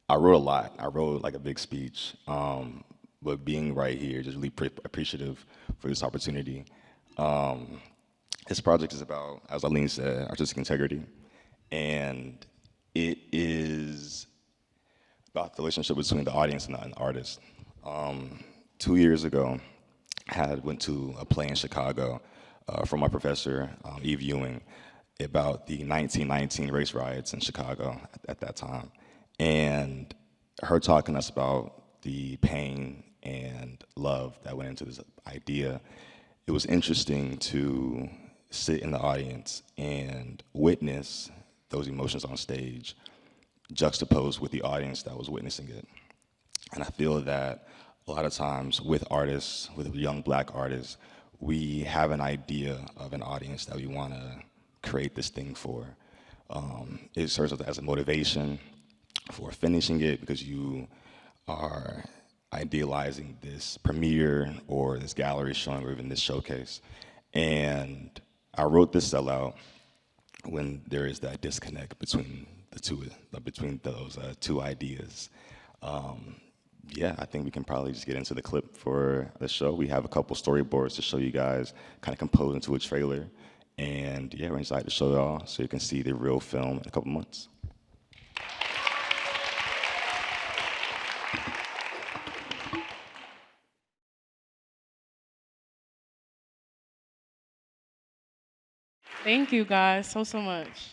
I wrote a lot. I wrote like a big speech. But being right here, just really appreciative for this opportunity. This project is about, as Eileen said, artistic integrity. And it is about the relationship between the audience and the artist. 2 years ago, I went to a play in Chicago from my professor, Eve Ewing, about the 1919 race riots in Chicago at that time. And her talking to us about the pain and love that went into this idea, it was interesting to sit in the audience and witness those emotions on stage, juxtaposed with the audience that was witnessing it. And I feel that a lot of times with artists, with young Black artists, we have an idea of an audience that we want to create this thing for. It serves as a motivation for finishing it because you are idealizing this premiere or this gallery showing or even this showcase. And I wrote this Sellout when there is that disconnect between those two ideas. Yeah, I think we can probably just get into the clip for the show. We have a couple storyboards to show you guys, kind of compose into a trailer. And yeah, we're excited to show y'all so you can see the real film in a couple months. Thank you guys so much.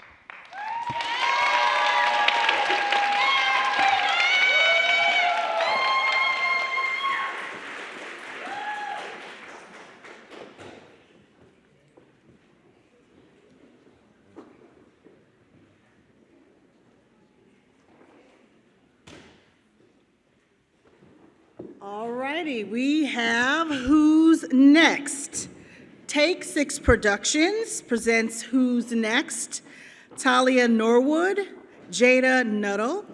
All righty, we have Who's Next? Take Six Productions presents Who's Next? Talia Norwood, Jada Nuttall,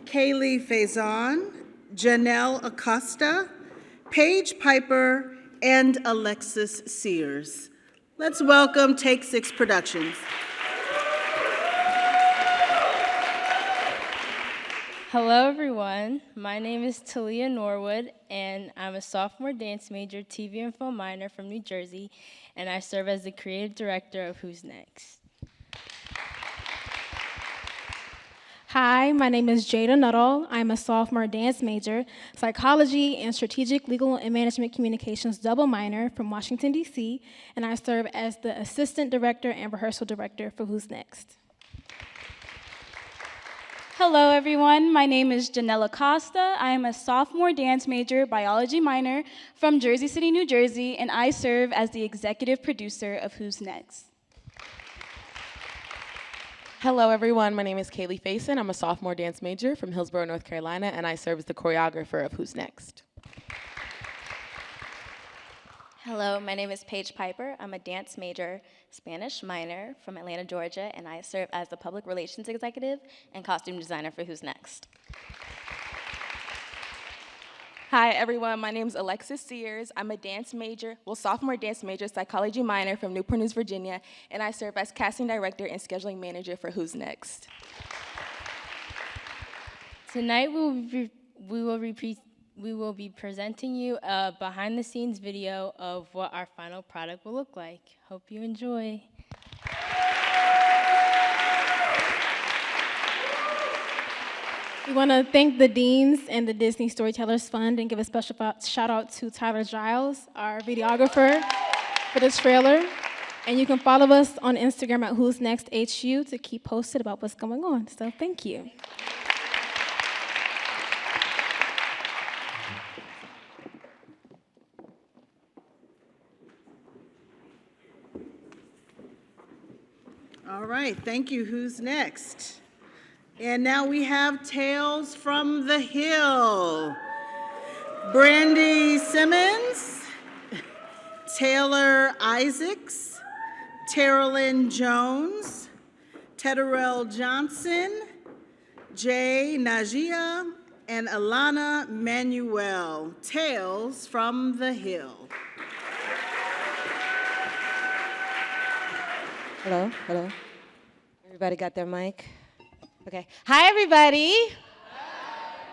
Kaylee Faison, Janelle Acosta, Paige Piper, and Alexis Sears. Let's welcome Take Six Productions. Hello, everyone. My name is Talia Norwood, and I'm a sophomore dance major, TV and film minor from New Jersey, and I serve as the creative director of Who's Next. Hi, my name is Jada Nuttall. I'm a sophomore dance major, psychology and strategic legal and management communications double minor from Washington, D.C., and I serve as the assistant director and rehearsal director for Who's Next. Hello, everyone. My name is Janella Costa. I am a sophomore dance major, biology minor from Jersey City, New Jersey, and I serve as the executive producer of Who's Next. Hello, everyone. My name is Kaylee Faison. I'm a sophomore dance major from Hillsborough, North Carolina, and I serve as the choreographer of Who's Next. Hello, my name is Paige Piper. I'm a dance major, Spanish minor from Atlanta, Georgia, and I serve as the public relations executive and costume designer for Who's Next. Hi, everyone. My name is Alexis Sears. I'm a dance major, sophomore dance major, psychology minor from Newport News, Virginia, and I serve as casting director and scheduling manager for Who's Next. Tonight, we will be presenting you a behind-the-scenes video of what our final product will look like. Hope you enjoy. We want to thank the deans and the Disney Storytellers Fund and give a special shout out to Tyler Giles, our videographer, for this trailer. And you can follow us on Instagram at Who's Next HU to keep posted about what's going on. So thank you. All right, thank you. Who's next? And now we have Tales from the Hill. Brandy Simmons, Taylor Isaacs, Terrellyn Jones, Tedderell Johnson, Jay Najia, and Alana Manuel. Tales from the Hill. Hello, hello. Everybody got their mic? Okay. Hi, everybody.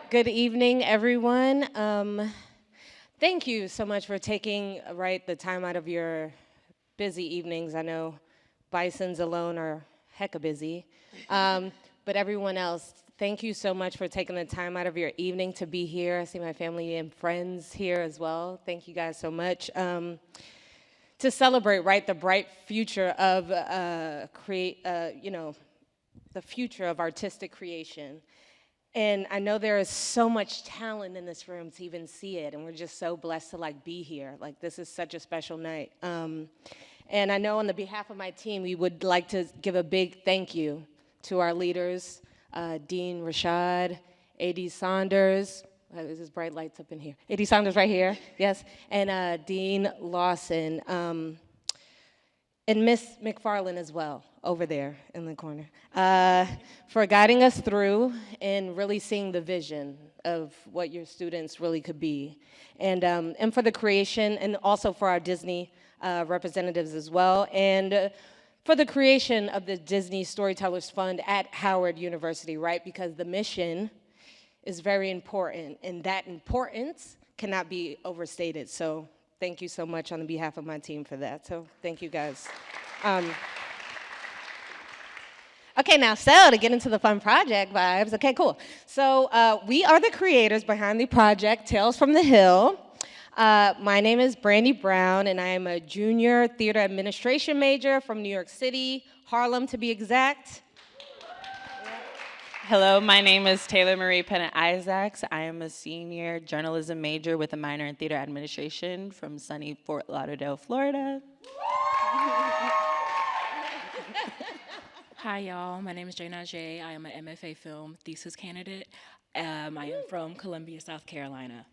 Good evening, everyone. Thank you so much for taking the time out of your busy evenings. I know Bisons alone are hecka busy, but everyone else, thank you so much for taking the time out of your evening to be here. I see my family and friends here as well. Thank you guys so much. To celebrate, the bright future of the future of artistic creation. And I know there is so much talent in this room to even see it, and we're just so blessed to be here. This is such a special night. And I know on the behalf of my team, we would like to give a big thank you to our leaders, Dean Rashad, A.D. Saunders, there's his bright lights up in here. A.D. Saunders right here, yes, and Dean Lawson, and Miss McFarland as well, over there in the corner, for guiding us through and really seeing the vision of what your students really could be. And for the creation, and also for our Disney representatives as well, and for the creation of the Disney Storytellers Fund at Howard University, right? Because the mission is very important, and that importance cannot be overstated. So thank you so much on behalf of my team for that. So thank you guys. Okay, now, so to get into the fun project vibes, okay, cool. So we are the creators behind the project Tales from the Hill. My name is Brandy Brown, and I am a junior theater administration major from New York City, Harlem to be exact. Hello, my name is Taylor Marie Pennant Isaacs. I am a senior journalism major with a minor in theater administration from sunny Fort Lauderdale, Florida. Hi, y'all. My name is Jay Najee. I am an MFA film thesis candidate. I am from Columbia, South Carolina.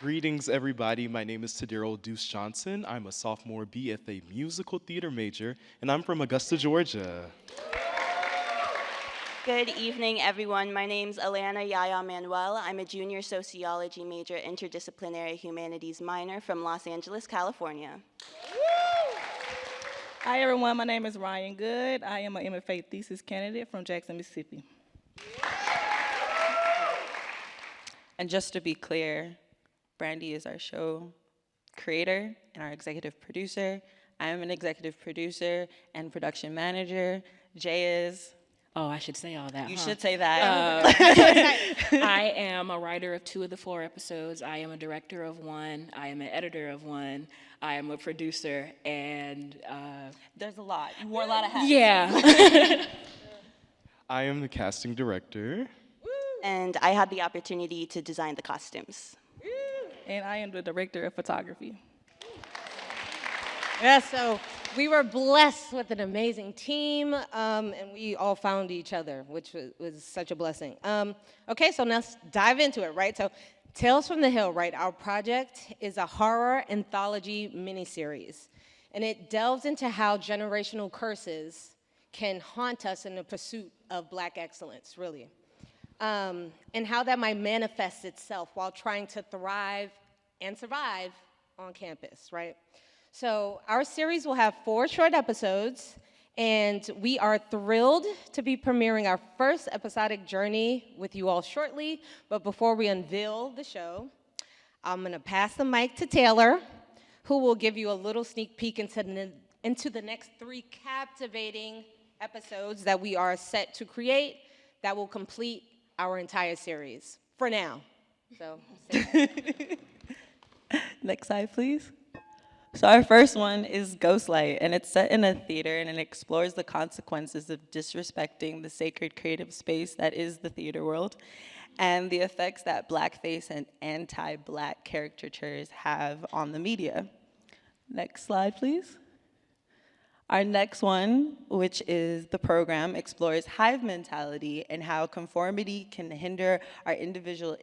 Greetings, everybody. My name is Tadero Deuce Johnson. I'm a sophomore BFA musical theater major, and I'm from Augusta, Georgia. Good evening, everyone. My name's Alana Yaya Manuel. I'm a junior sociology major, interdisciplinary humanities minor from Los Angeles, California. Hi, everyone. My name is Ryan Good. I am an MFA thesis candidate from Jackson, Mississippi. And just to be clear, Brandy is our show creator and our executive producer. I am an executive producer and production manager. Jay is. Oh, I should say all that. You huh? should say that. I am a writer of 2 of the 4 episodes. I am a director of 1. I am an editor of 1. I am a producer, and there's a lot. You wore a lot of hats. Yeah. I am the casting director. And I had the opportunity to design the costumes. And I am the director of photography. Yeah, so we were blessed with an amazing team, and we all found each other, which was such a blessing. Okay, so now let's dive into it, right? So Tales from the Hill, right? Our project is a horror anthology miniseries, and it delves into how generational curses can haunt us in the pursuit of Black excellence, really. And how that might manifest itself while trying to thrive and survive on campus, right? So our series will have 4 short episodes, and we are thrilled to be premiering our first episodic journey with you all shortly. But before we unveil the show, I'm gonna pass the mic to Taylor, who will give you a little sneak peek into the next 3 captivating episodes that we are set to create that will complete our entire series, for now. So, Next slide, please. So our first one is Ghostlight, and it's set in a theater, and it explores the consequences of disrespecting the sacred creative space that is the theater world, and the effects that blackface and anti-Black caricatures have on the media. Next slide, please. Our next one, which is The Program, explores hive mentality and how conformity can hinder our individual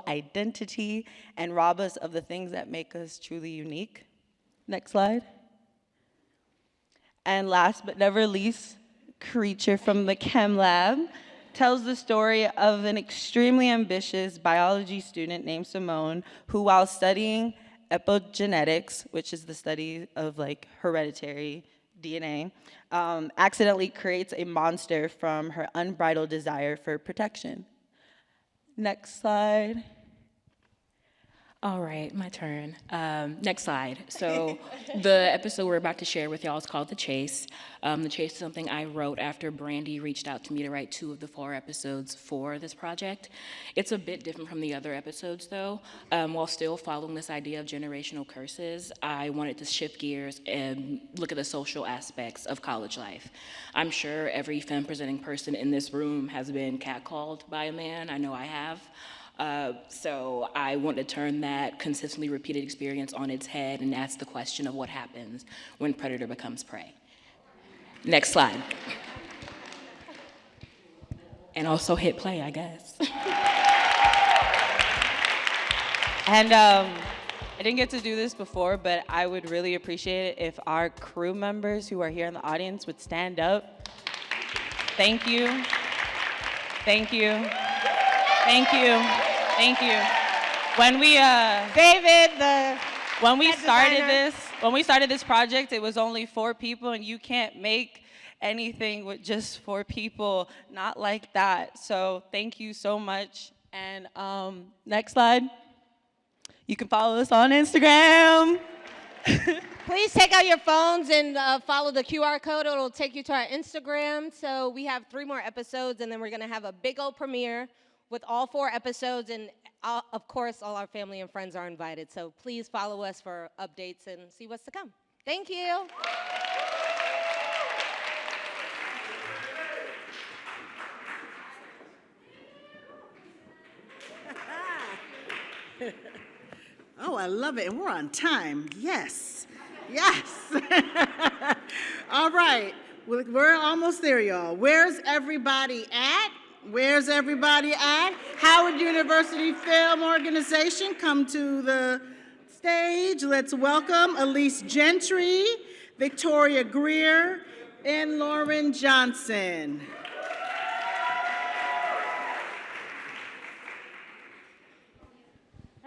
identity and rob us of the things that make us truly unique. Next slide. And last but never least, Creature from the Chem Lab tells the story of an extremely ambitious biology student named Simone who, while studying epigenetics, which is the study of like hereditary DNA, accidentally creates a monster from her unbridled desire for protection. Next slide. All right, my turn. Next slide. So the episode we're about to share with y'all is called The Chase. The Chase is something I wrote after Brandy reached out to me to write 2 of the 4 episodes for this project. It's a bit different from the other episodes, though. While still following this idea of generational curses, I wanted to shift gears and look at the social aspects of college life. I'm sure every femme-presenting person in this room has been catcalled by a man. I know I have. So I want to turn that consistently repeated experience on its head and ask the question of what happens when predator becomes prey. Next slide. And also hit play, I guess. And I didn't get to do this before, but I would really appreciate it if our crew members who are here in the audience would stand up. Thank you. Thank you. Thank you. Thank you. When we started this project, it was only 4 people, and you can't make anything with just 4 people, not like that. So thank you so much. And next slide. You can follow us on Instagram. please take out your phones and follow the QR code. It'll take you to our Instagram. So we have 3 more episodes, and then we're gonna have a big old premiere with all 4 episodes, and of course, all our family and friends are invited. So please follow us for updates and see what's to come. Thank you. Oh, I love it, and we're on time. Yes, yes. All right, we're almost there, y'all. Where's everybody at? Where's everybody at? Howard University Film Organization, come to the stage. Let's welcome Elise Gentry, Victoria Greer, and Lauren Johnson.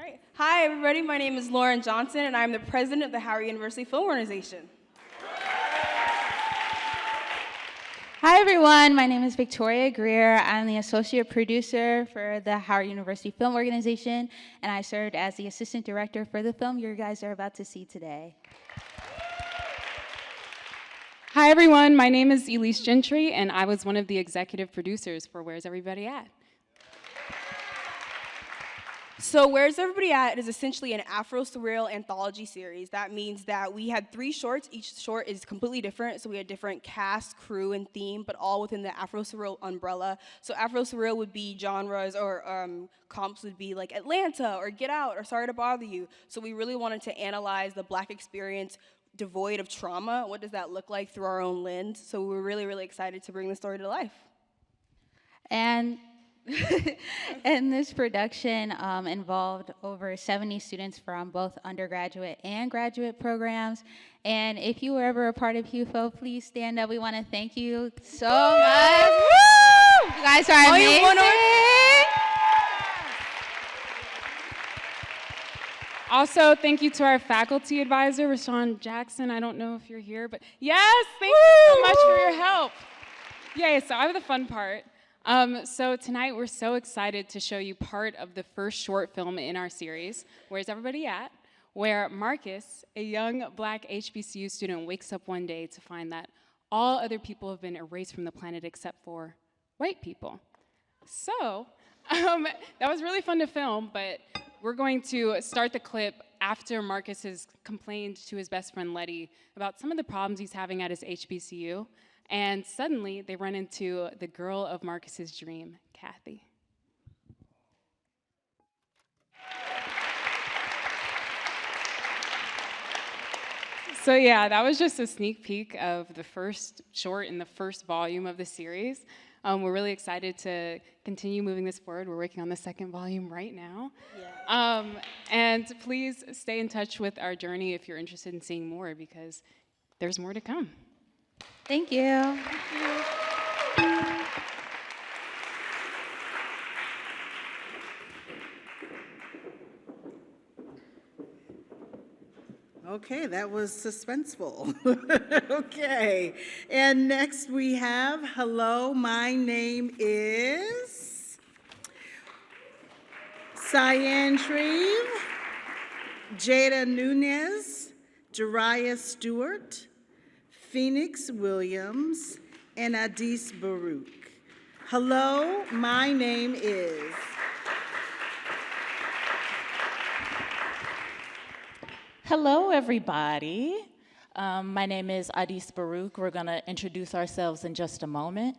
right. Hi, everybody. My name is Lauren Johnson, and I'm the president of the Howard University Film Organization. Hi, everyone. My name is Victoria Greer. I'm the associate producer for the Howard University Film Organization, and I served as the assistant director for the film you guys are about to see today. Hi, everyone. My name is Elise Gentry, and I was one of the executive producers for Where's Everybody At? So Where's Everybody At is essentially an Afro-surreal anthology series. That means that we had 3 shorts. Each short is completely different, so we had different cast, crew, and theme, but all within the Afro-surreal umbrella. So Afro-surreal would be genres, or comps would be like Atlanta, or Get Out, or Sorry to Bother You. So we really wanted to analyze the Black experience devoid of trauma. What does that look like through our own lens? So we were really, really excited to bring the story to life. And this production involved over 70 students from both undergraduate and graduate programs. And if you were ever a part of HUFO, please stand up. We want to thank you so much. Woo! You guys are amazing. Also, thank you to our faculty advisor, Rashawn Jackson. I don't know if you're here, but yes, thank you so much for your help. Yay, so I have the fun part. So tonight we're so excited to show you part of the first short film in our series, Where's Everybody At?, where Marcus, a young Black HBCU student, wakes up one day to find that all other people have been erased from the planet except for white people. So that was really fun to film, but we're going to start the clip after Marcus has complained to his best friend Letty about some of the problems he's having at his HBCU. And suddenly, they run into the girl of Marcus's dream, Kathy. So yeah, that was just a sneak peek of the first short in the first volume of the series. We're really excited to continue moving this forward. We're working on the second volume right now. Yeah. And please stay in touch with our journey if you're interested in seeing more, because there's more to come. Thank you. Okay, that was suspenseful. Okay, and next we have, hello, my name is Cyan Shreve, Jada Nunez, Jariah Stewart, Phoenix Williams, and Adis Baruch. Hello, my name is. Hello, everybody. My name is Adis Baruch. We're going to introduce ourselves in just a moment.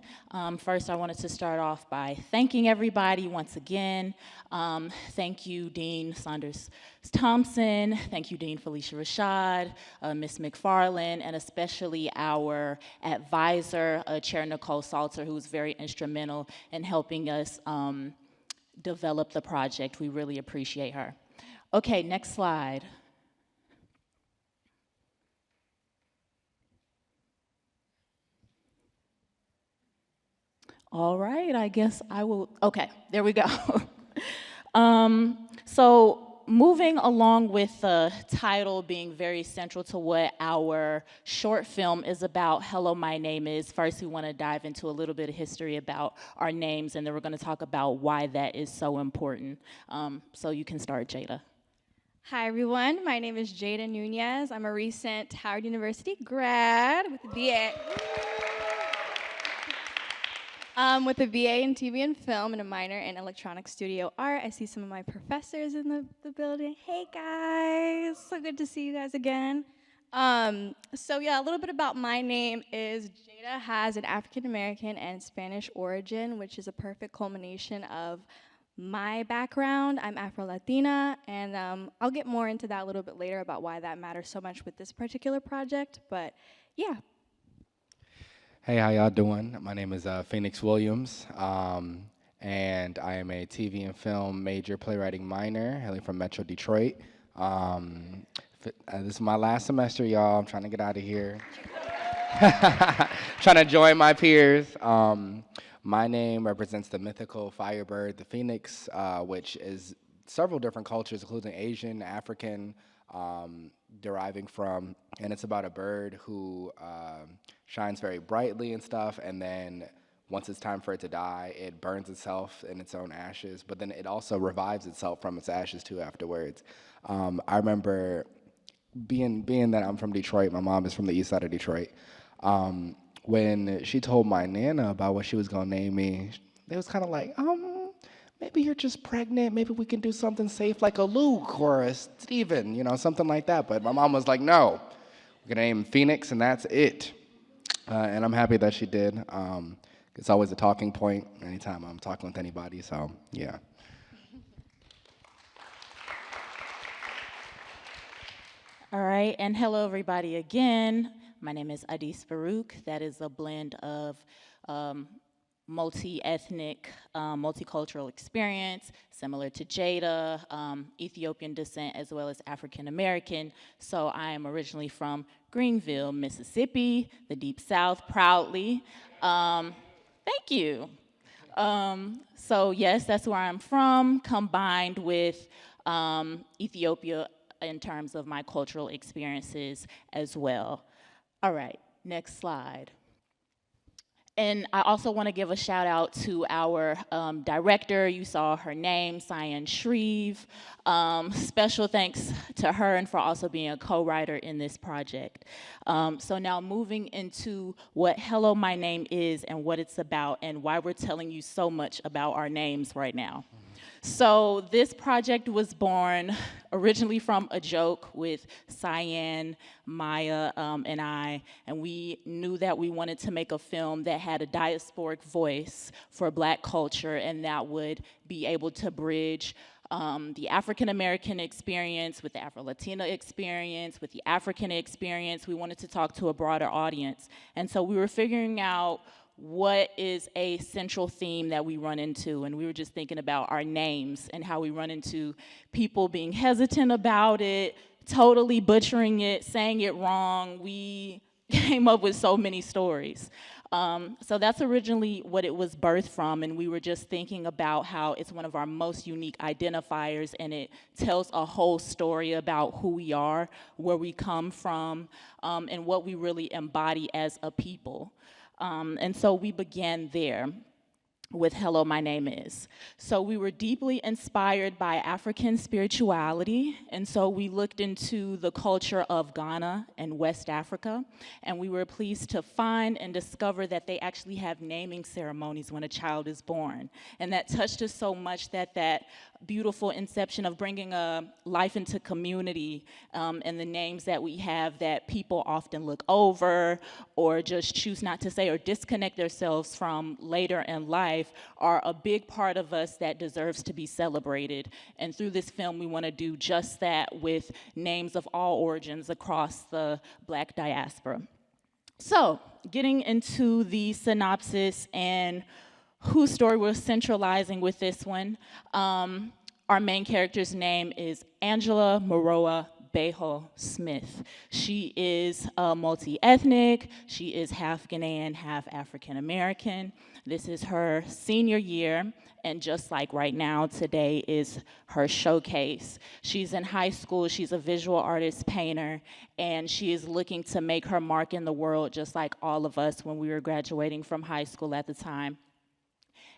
First, I wanted to start off by thanking everybody once again. Thank you, Dean Saunders Thompson. Thank you, Dean Felicia Rashad, Ms. McFarland, and especially our advisor, Chair Nicole Salter, who was very instrumental in helping us develop the project. We really appreciate her. Okay, next slide. All right, I guess I will, okay, there we go. So moving along with the title being very central to what our short film is about, Hello, My Name Is, first we want to dive into a little bit of history about our names, and then we're going to talk about why that is so important. So you can start, Jada. Hi, everyone. My name is Jada Nunez. I'm a recent Howard University grad with a BA. With a BA in TV and film and a minor in electronic studio art. I see some of my professors in the building. Hey, guys. So good to see you guys again. So yeah, a little bit about my name is Jada has an African-American and Spanish origin, which is a perfect culmination of my background. I'm Afro-Latina, and I'll get more into that a little bit later about why that matters so much with this particular project, but yeah. Hey, how y'all doing? My name is Phoenix Williams, and I am a TV and film major, playwriting minor, hailing from Metro Detroit. This is my last semester, y'all. I'm trying to get out of here. Trying to join my peers. My name represents the mythical firebird, the phoenix, which is several different cultures, including Asian, African, deriving from, and it's about a bird who shines very brightly and stuff, and then once it's time for it to die, it burns itself in its own ashes, but then it also revives itself from its ashes too afterwards. I remember being that I'm from Detroit, my mom is from the east side of Detroit, when she told my Nana about what she was gonna name me, they was kind of like, maybe you're just pregnant, maybe we can do something safe like a Luke or a Steven, you know, something like that. But my mom was like, no, we're gonna name him Phoenix and that's it. And I'm happy that she did. It's always a talking point anytime I'm talking with anybody, so yeah. All right, and hello everybody again. My name is Adis Baruch. That is a blend of multi-ethnic, multicultural experience, similar to Jada, Ethiopian descent, as well as African American. So I am originally from Greenville, Mississippi, the Deep South, proudly. Thank you. So yes, that's where I'm from, combined with Ethiopia in terms of my cultural experiences as well. All right, next slide. And I also want to give a shout out to our director. You saw her name, Cyan Shreve. Special thanks to her and for also being a co-writer in this project. So now moving into what Hello, My Name is and what it's about and why we're telling you so much about our names right now. So this project was born originally from a joke with Cyan, Maya, and I, and we knew that we wanted to make a film that had a diasporic voice for Black culture and that would be able to bridge the African American experience with the Afro-Latina experience, with the African experience. We wanted to talk to a broader audience. And so we were figuring out what is a central theme that we run into, and we were just thinking about our names and how we run into people being hesitant about it, totally butchering it, saying it wrong. We came up with so many stories. So that's originally what it was birthed from, and we were just thinking about how it's one of our most unique identifiers, and it tells a whole story about who we are, where we come from, and what we really embody as a people. And so we began there with Hello, My Name Is. So we were deeply inspired by African spirituality, and so we looked into the culture of Ghana and West Africa, and we were pleased to find and discover that they actually have naming ceremonies when a child is born. And that touched us so much that that beautiful inception of bringing a life into community and the names that we have that people often look over or just choose not to say or disconnect themselves from later in life are a big part of us that deserves to be celebrated. And through this film, we want to do just that with names of all origins across the Black diaspora. So, getting into the synopsis and whose story we're centralizing with this one, our main character's name is Angela Maroa Beho Smith. She is multi-ethnic. She is half Ghanaian, half African American. This is her senior year, and just like right now, today is her showcase. She's in high school. She's a visual artist, painter, and she is looking to make her mark in the world just like all of us when we were graduating from high school at the time.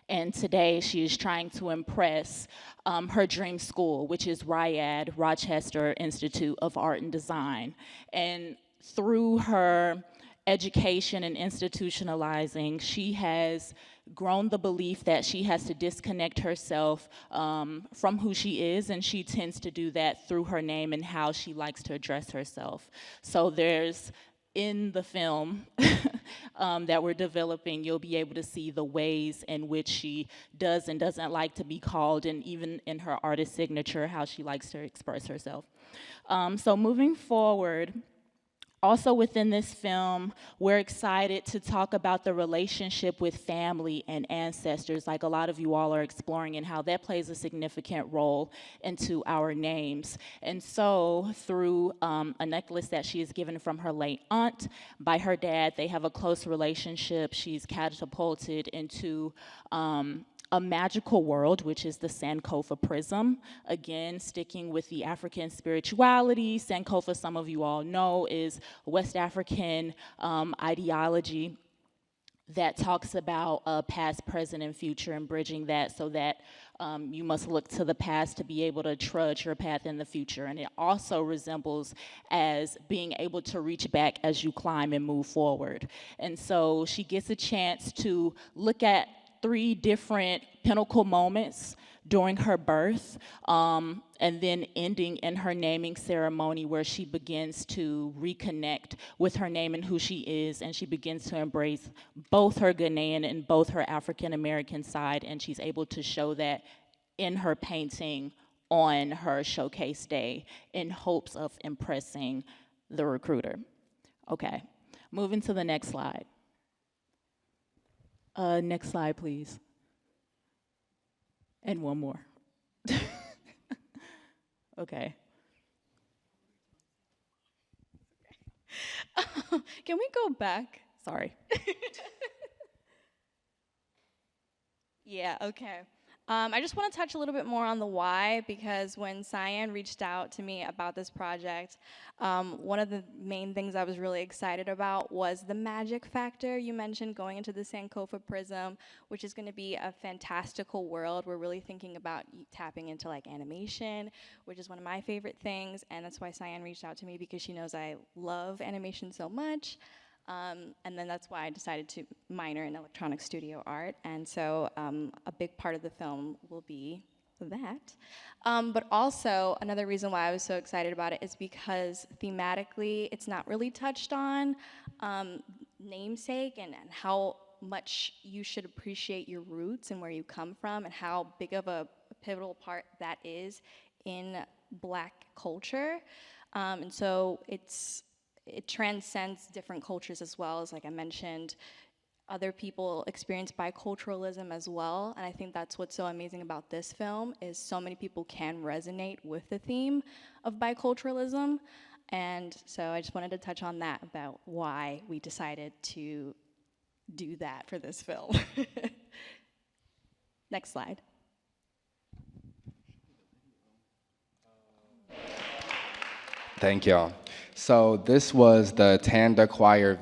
And today she is trying to impress her dream school, which is RIAD, Rochester Institute of Art and Design. And through her education and institutionalizing, she has grown the belief that she has to disconnect herself from who she is, and she tends to do that through her name and how she likes to address herself. So there's, in the film that we're developing, you'll be able to see the ways in which she does and doesn't like to be called, and even in her artist signature, how she likes to express herself. So moving forward, also within this film, we're excited to talk about the relationship with family and ancestors, like a lot of you all are exploring, and how that plays a significant role into our names. And so through a necklace that she is given from her late aunt by her dad, they have a close relationship. She's catapulted into A Magical World, which is the Sankofa Prism. Again, sticking with the African spirituality. Sankofa, some of you all know, is West African ideology that talks about past, present, and future, and bridging that so that you must look to the past to be able to trudge your path in the future. And it also resembles as being able to reach back as you climb and move forward. And so she gets a chance to look at 3 different pinnacle moments during her birth, and then ending in her naming ceremony where she begins to reconnect with her name and who she is, and she begins to embrace both her Ghanaian and both her African American side, and she's able to show that in her painting on her showcase day in hopes of impressing the recruiter. Okay, moving to the next slide. Next slide, please. And one more. Okay. Can we go back? Sorry. Yeah, okay. I just want to touch a little bit more on the why, because when Cyan reached out to me about this project, one of the main things I was really excited about was the magic factor. You mentioned going into the Sankofa Prism, which is going to be a fantastical world. We're really thinking about tapping into like animation, which is one of my favorite things, and that's why Cyan reached out to me, because she knows I love animation so much. And then that's why I decided to minor in electronic studio art. And so a big part of the film will be that. But also, another reason why I was so excited about it is because thematically, it's not really touched on namesake and how much you should appreciate your roots and where you come from and how big of a pivotal part that is in Black culture. And so it transcends different cultures as well. As like I mentioned, other people experience biculturalism as well, and I think that's what's so amazing about this film is so many people can resonate with the theme of biculturalism, and so I just wanted to touch on that about why we decided to do that for this film. Next slide. Thank y'all. So this was the Tanda Choir,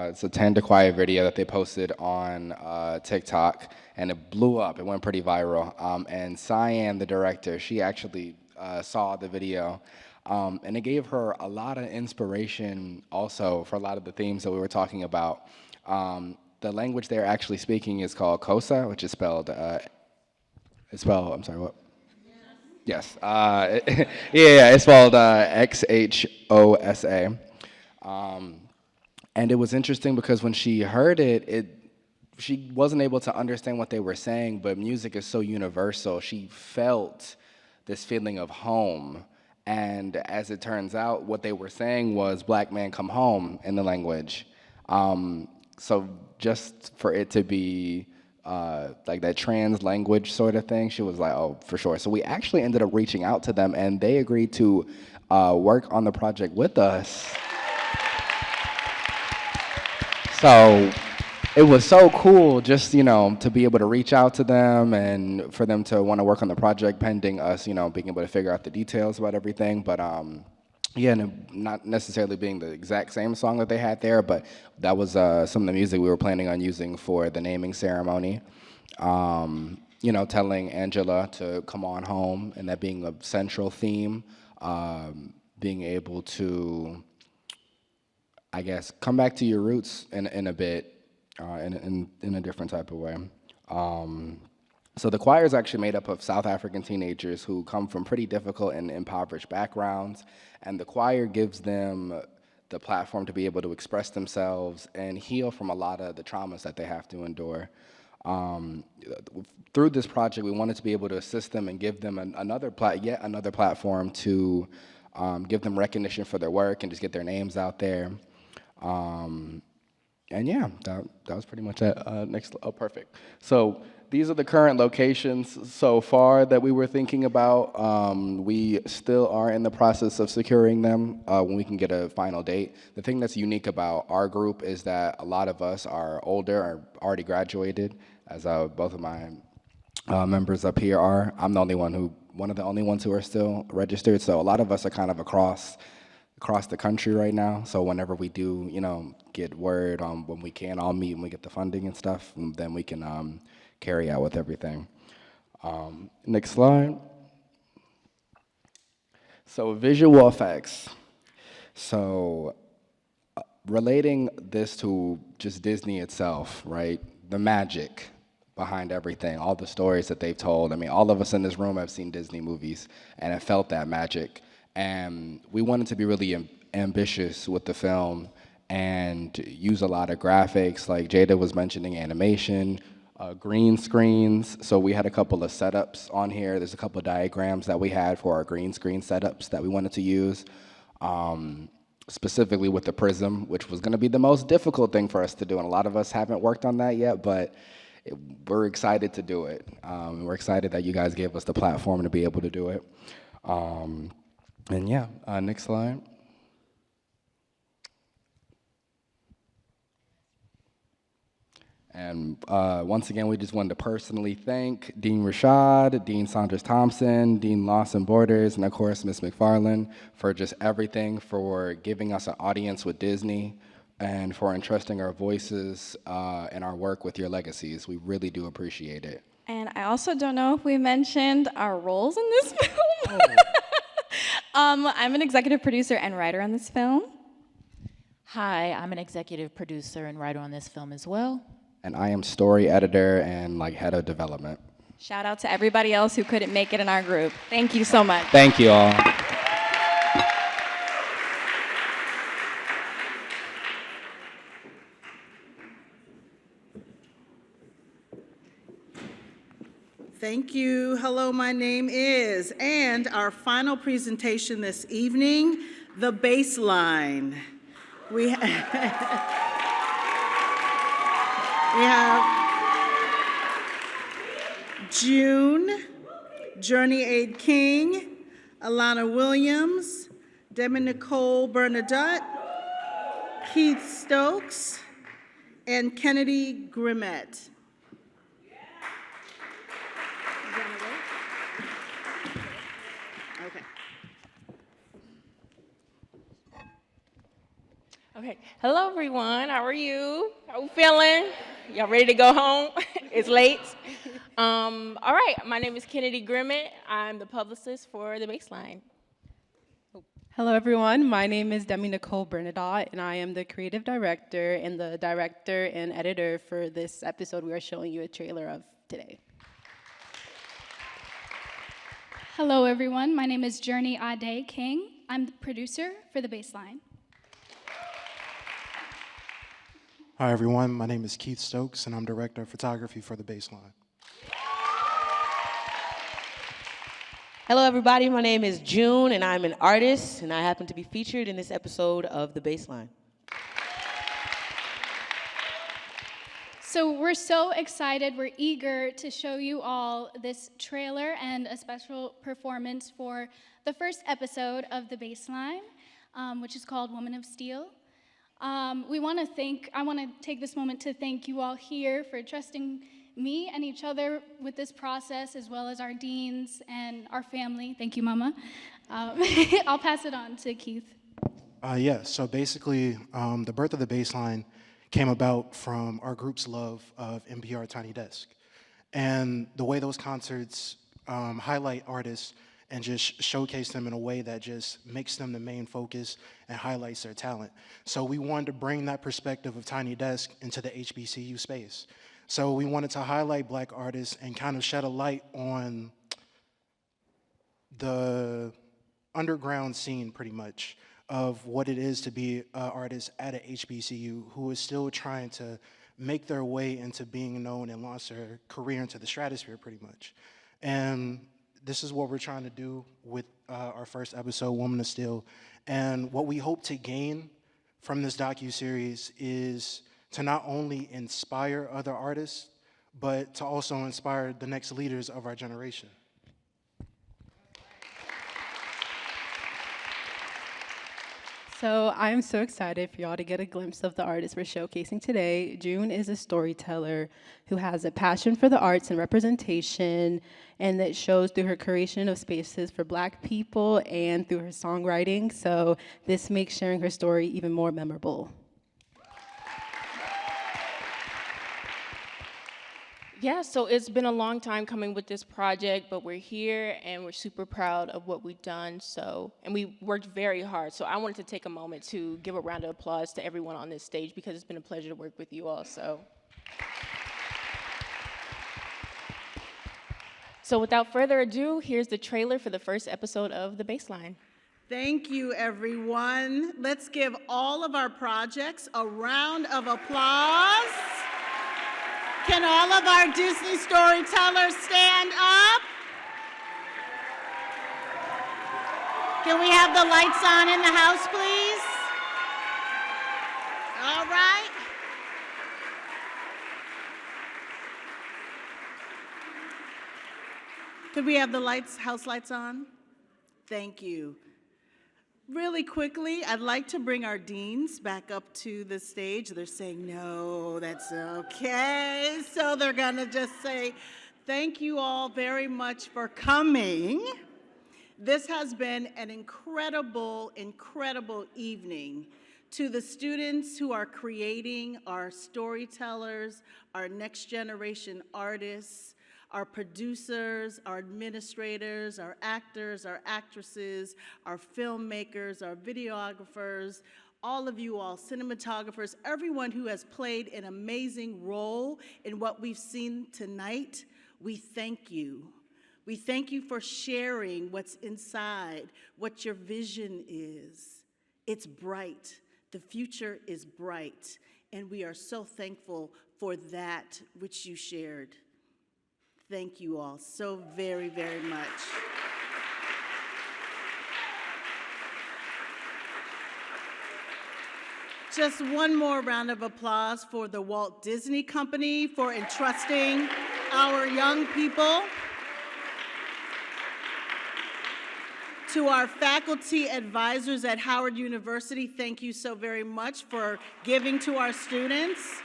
it's a Tanda Choir video that they posted on TikTok, and it blew up. It went pretty viral. And Cyan, the director, she actually saw the video, and it gave her a lot of inspiration also for a lot of the themes that we were talking about. The language they're actually speaking is called Xhosa, which is spelled, I'm sorry, what? Yes, it's spelled Xhosa. And it was interesting because when she heard it, she wasn't able to understand what they were saying, but music is so universal. She felt this feeling of home. And as it turns out, what they were saying was "Black man come home" in the language. So just for it to be like that trans language sort of thing, she was like, oh, for sure. So we actually ended up reaching out to them, and they agreed to work on the project with us. So it was so cool just, to be able to reach out to them and for them to want to work on the project pending us, being able to figure out the details about everything. But yeah, and not necessarily being the exact same song that they had there, but that was some of the music we were planning on using for the naming ceremony. Telling Angela to come on home, and that being a central theme, being able to, I guess, come back to your roots in a bit, in a different type of way. So the choir is actually made up of South African teenagers who come from pretty difficult and impoverished backgrounds, and the choir gives them the platform to be able to express themselves and heal from a lot of the traumas that they have to endure. Through this project, we wanted to be able to assist them and give them yet another platform to give them recognition for their work and just get their names out there. And yeah, that was pretty much it. Perfect. So these are the current locations so far that we were thinking about. We still are in the process of securing them when we can get a final date. The thing that's unique about our group is that a lot of us are older or already graduated, as both of my members up here are. I'm one of the only ones who are still registered. So a lot of us are kind of across the country right now. So whenever we do, get word on when we can all meet and we get the funding and stuff, and then we can carry out with everything. Next slide. So visual effects. So relating this to just Disney itself, right? The magic behind everything, all the stories that they've told. I mean, all of us in this room have seen Disney movies and have felt that magic. And we wanted to be really ambitious with the film and use a lot of graphics, like Jada was mentioning, animation, green screens. So we had a couple of setups on here. There's a couple of diagrams that we had for our green screen setups that we wanted to use, specifically with the prism, which was gonna be the most difficult thing for us to do. And a lot of us haven't worked on that yet, but we're excited to do it. We're excited that you guys gave us the platform to be able to do it. And yeah, next slide. And once again, we just wanted to personally thank Dean Rashad, Dean Saunders Thompson, Dean Lawson Borders, and of course, Ms. McFarland for just everything, for giving us an audience with Disney, and for entrusting our voices and our work with your legacies. We really do appreciate it. And I also don't know if we mentioned our roles in this film. I'm an executive producer and writer on this film. Hi, I'm an executive producer and writer on this film as well. And I am story editor and head of development. Shout out to everybody else who couldn't make it in our group. Thank you so much. Thank you all. Thank you. Hello, my name is. And our final presentation this evening, The Baseline. We have June, Journey Aid King, Alana Williams, Demi Nicole Bernadette, Keith Stokes, and Kennedy Grimmett. Okay. Okay. Hello, everyone. How are you? How we feeling? Y'all ready to go home? It's late. All right. My name is Kennedy Grimmett. I'm the publicist for The Baseline. Hello, everyone. My name is Demi Nicole Bernadette, and I am the creative director and the director and editor for this episode we are showing you a trailer of today. Hello, everyone. My name is Journey Ade King. I'm the producer for The Baseline. Hi, everyone. My name is Keith Stokes, and I'm director of photography for The Baseline. Hello, everybody. My name is June, and I'm an artist, and I happen to be featured in this episode of The Baseline. So we're so excited. We're eager to show you all this trailer and a special performance for the first episode of The Baseline, which is called Woman of Steel. I want to take this moment to thank you all here for trusting me and each other with this process, as well as our deans and our family. Thank you, Mama. I'll pass it on to Keith. So basically, the birth of The Baseline came about from our group's love of NPR Tiny Desk. And the way those concerts highlight artists and just showcase them in a way that just makes them the main focus and highlights their talent. So we wanted to bring that perspective of Tiny Desk into the HBCU space. So we wanted to highlight Black artists and kind of shed a light on the underground scene, pretty much, of what it is to be an artist at a HBCU who is still trying to make their way into being known and launch their career into the stratosphere, pretty much. And this is what we're trying to do with our first episode, Woman of Steel. And what we hope to gain from this docuseries is to not only inspire other artists, but to also inspire the next leaders of our generation. So I'm so excited for y'all to get a glimpse of the artist we're showcasing today. June is a storyteller who has a passion for the arts and representation, and that shows through her creation of spaces for Black people and through her songwriting. So this makes sharing her story even more memorable. Yeah, so it's been a long time coming with this project, but we're here and we're super proud of what we've done. And we worked very hard. So I wanted to take a moment to give a round of applause to everyone on this stage because it's been a pleasure to work with you all. So without further ado, here's the trailer for the first episode of The Baseline. Thank you, everyone. Let's give all of our projects a round of applause. Can all of our Disney storytellers stand up? Can we have the lights on in the house, please? All right. Could we have the lights, house lights on? Thank you. Really quickly, I'd like to bring our deans back up to the stage. They're saying, no, that's okay. So they're gonna just say, thank you all very much for coming. This has been an incredible, incredible evening. To the students who are creating, our storytellers, our next generation artists, our producers, our administrators, our actors, our actresses, our filmmakers, our videographers, all of you all, cinematographers, everyone who has played an amazing role in what we've seen tonight, we thank you. We thank you for sharing what's inside, what your vision is. It's bright. The future is bright, and we are so thankful for that which you shared. Thank you all so very, very much. Just one more round of applause for the Walt Disney Company for entrusting our young people. To our faculty advisors at Howard University, thank you so very much for giving to our students.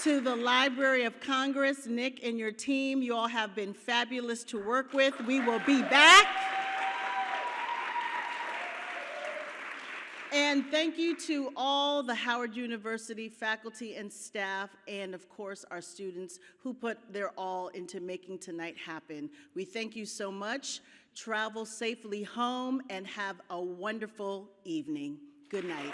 To the Library of Congress, Nick and your team, you all have been fabulous to work with. We will be back. And thank you to all the Howard University faculty and staff, and of course our students who put their all into making tonight happen. We thank you so much. Travel safely home and have a wonderful evening. Good night.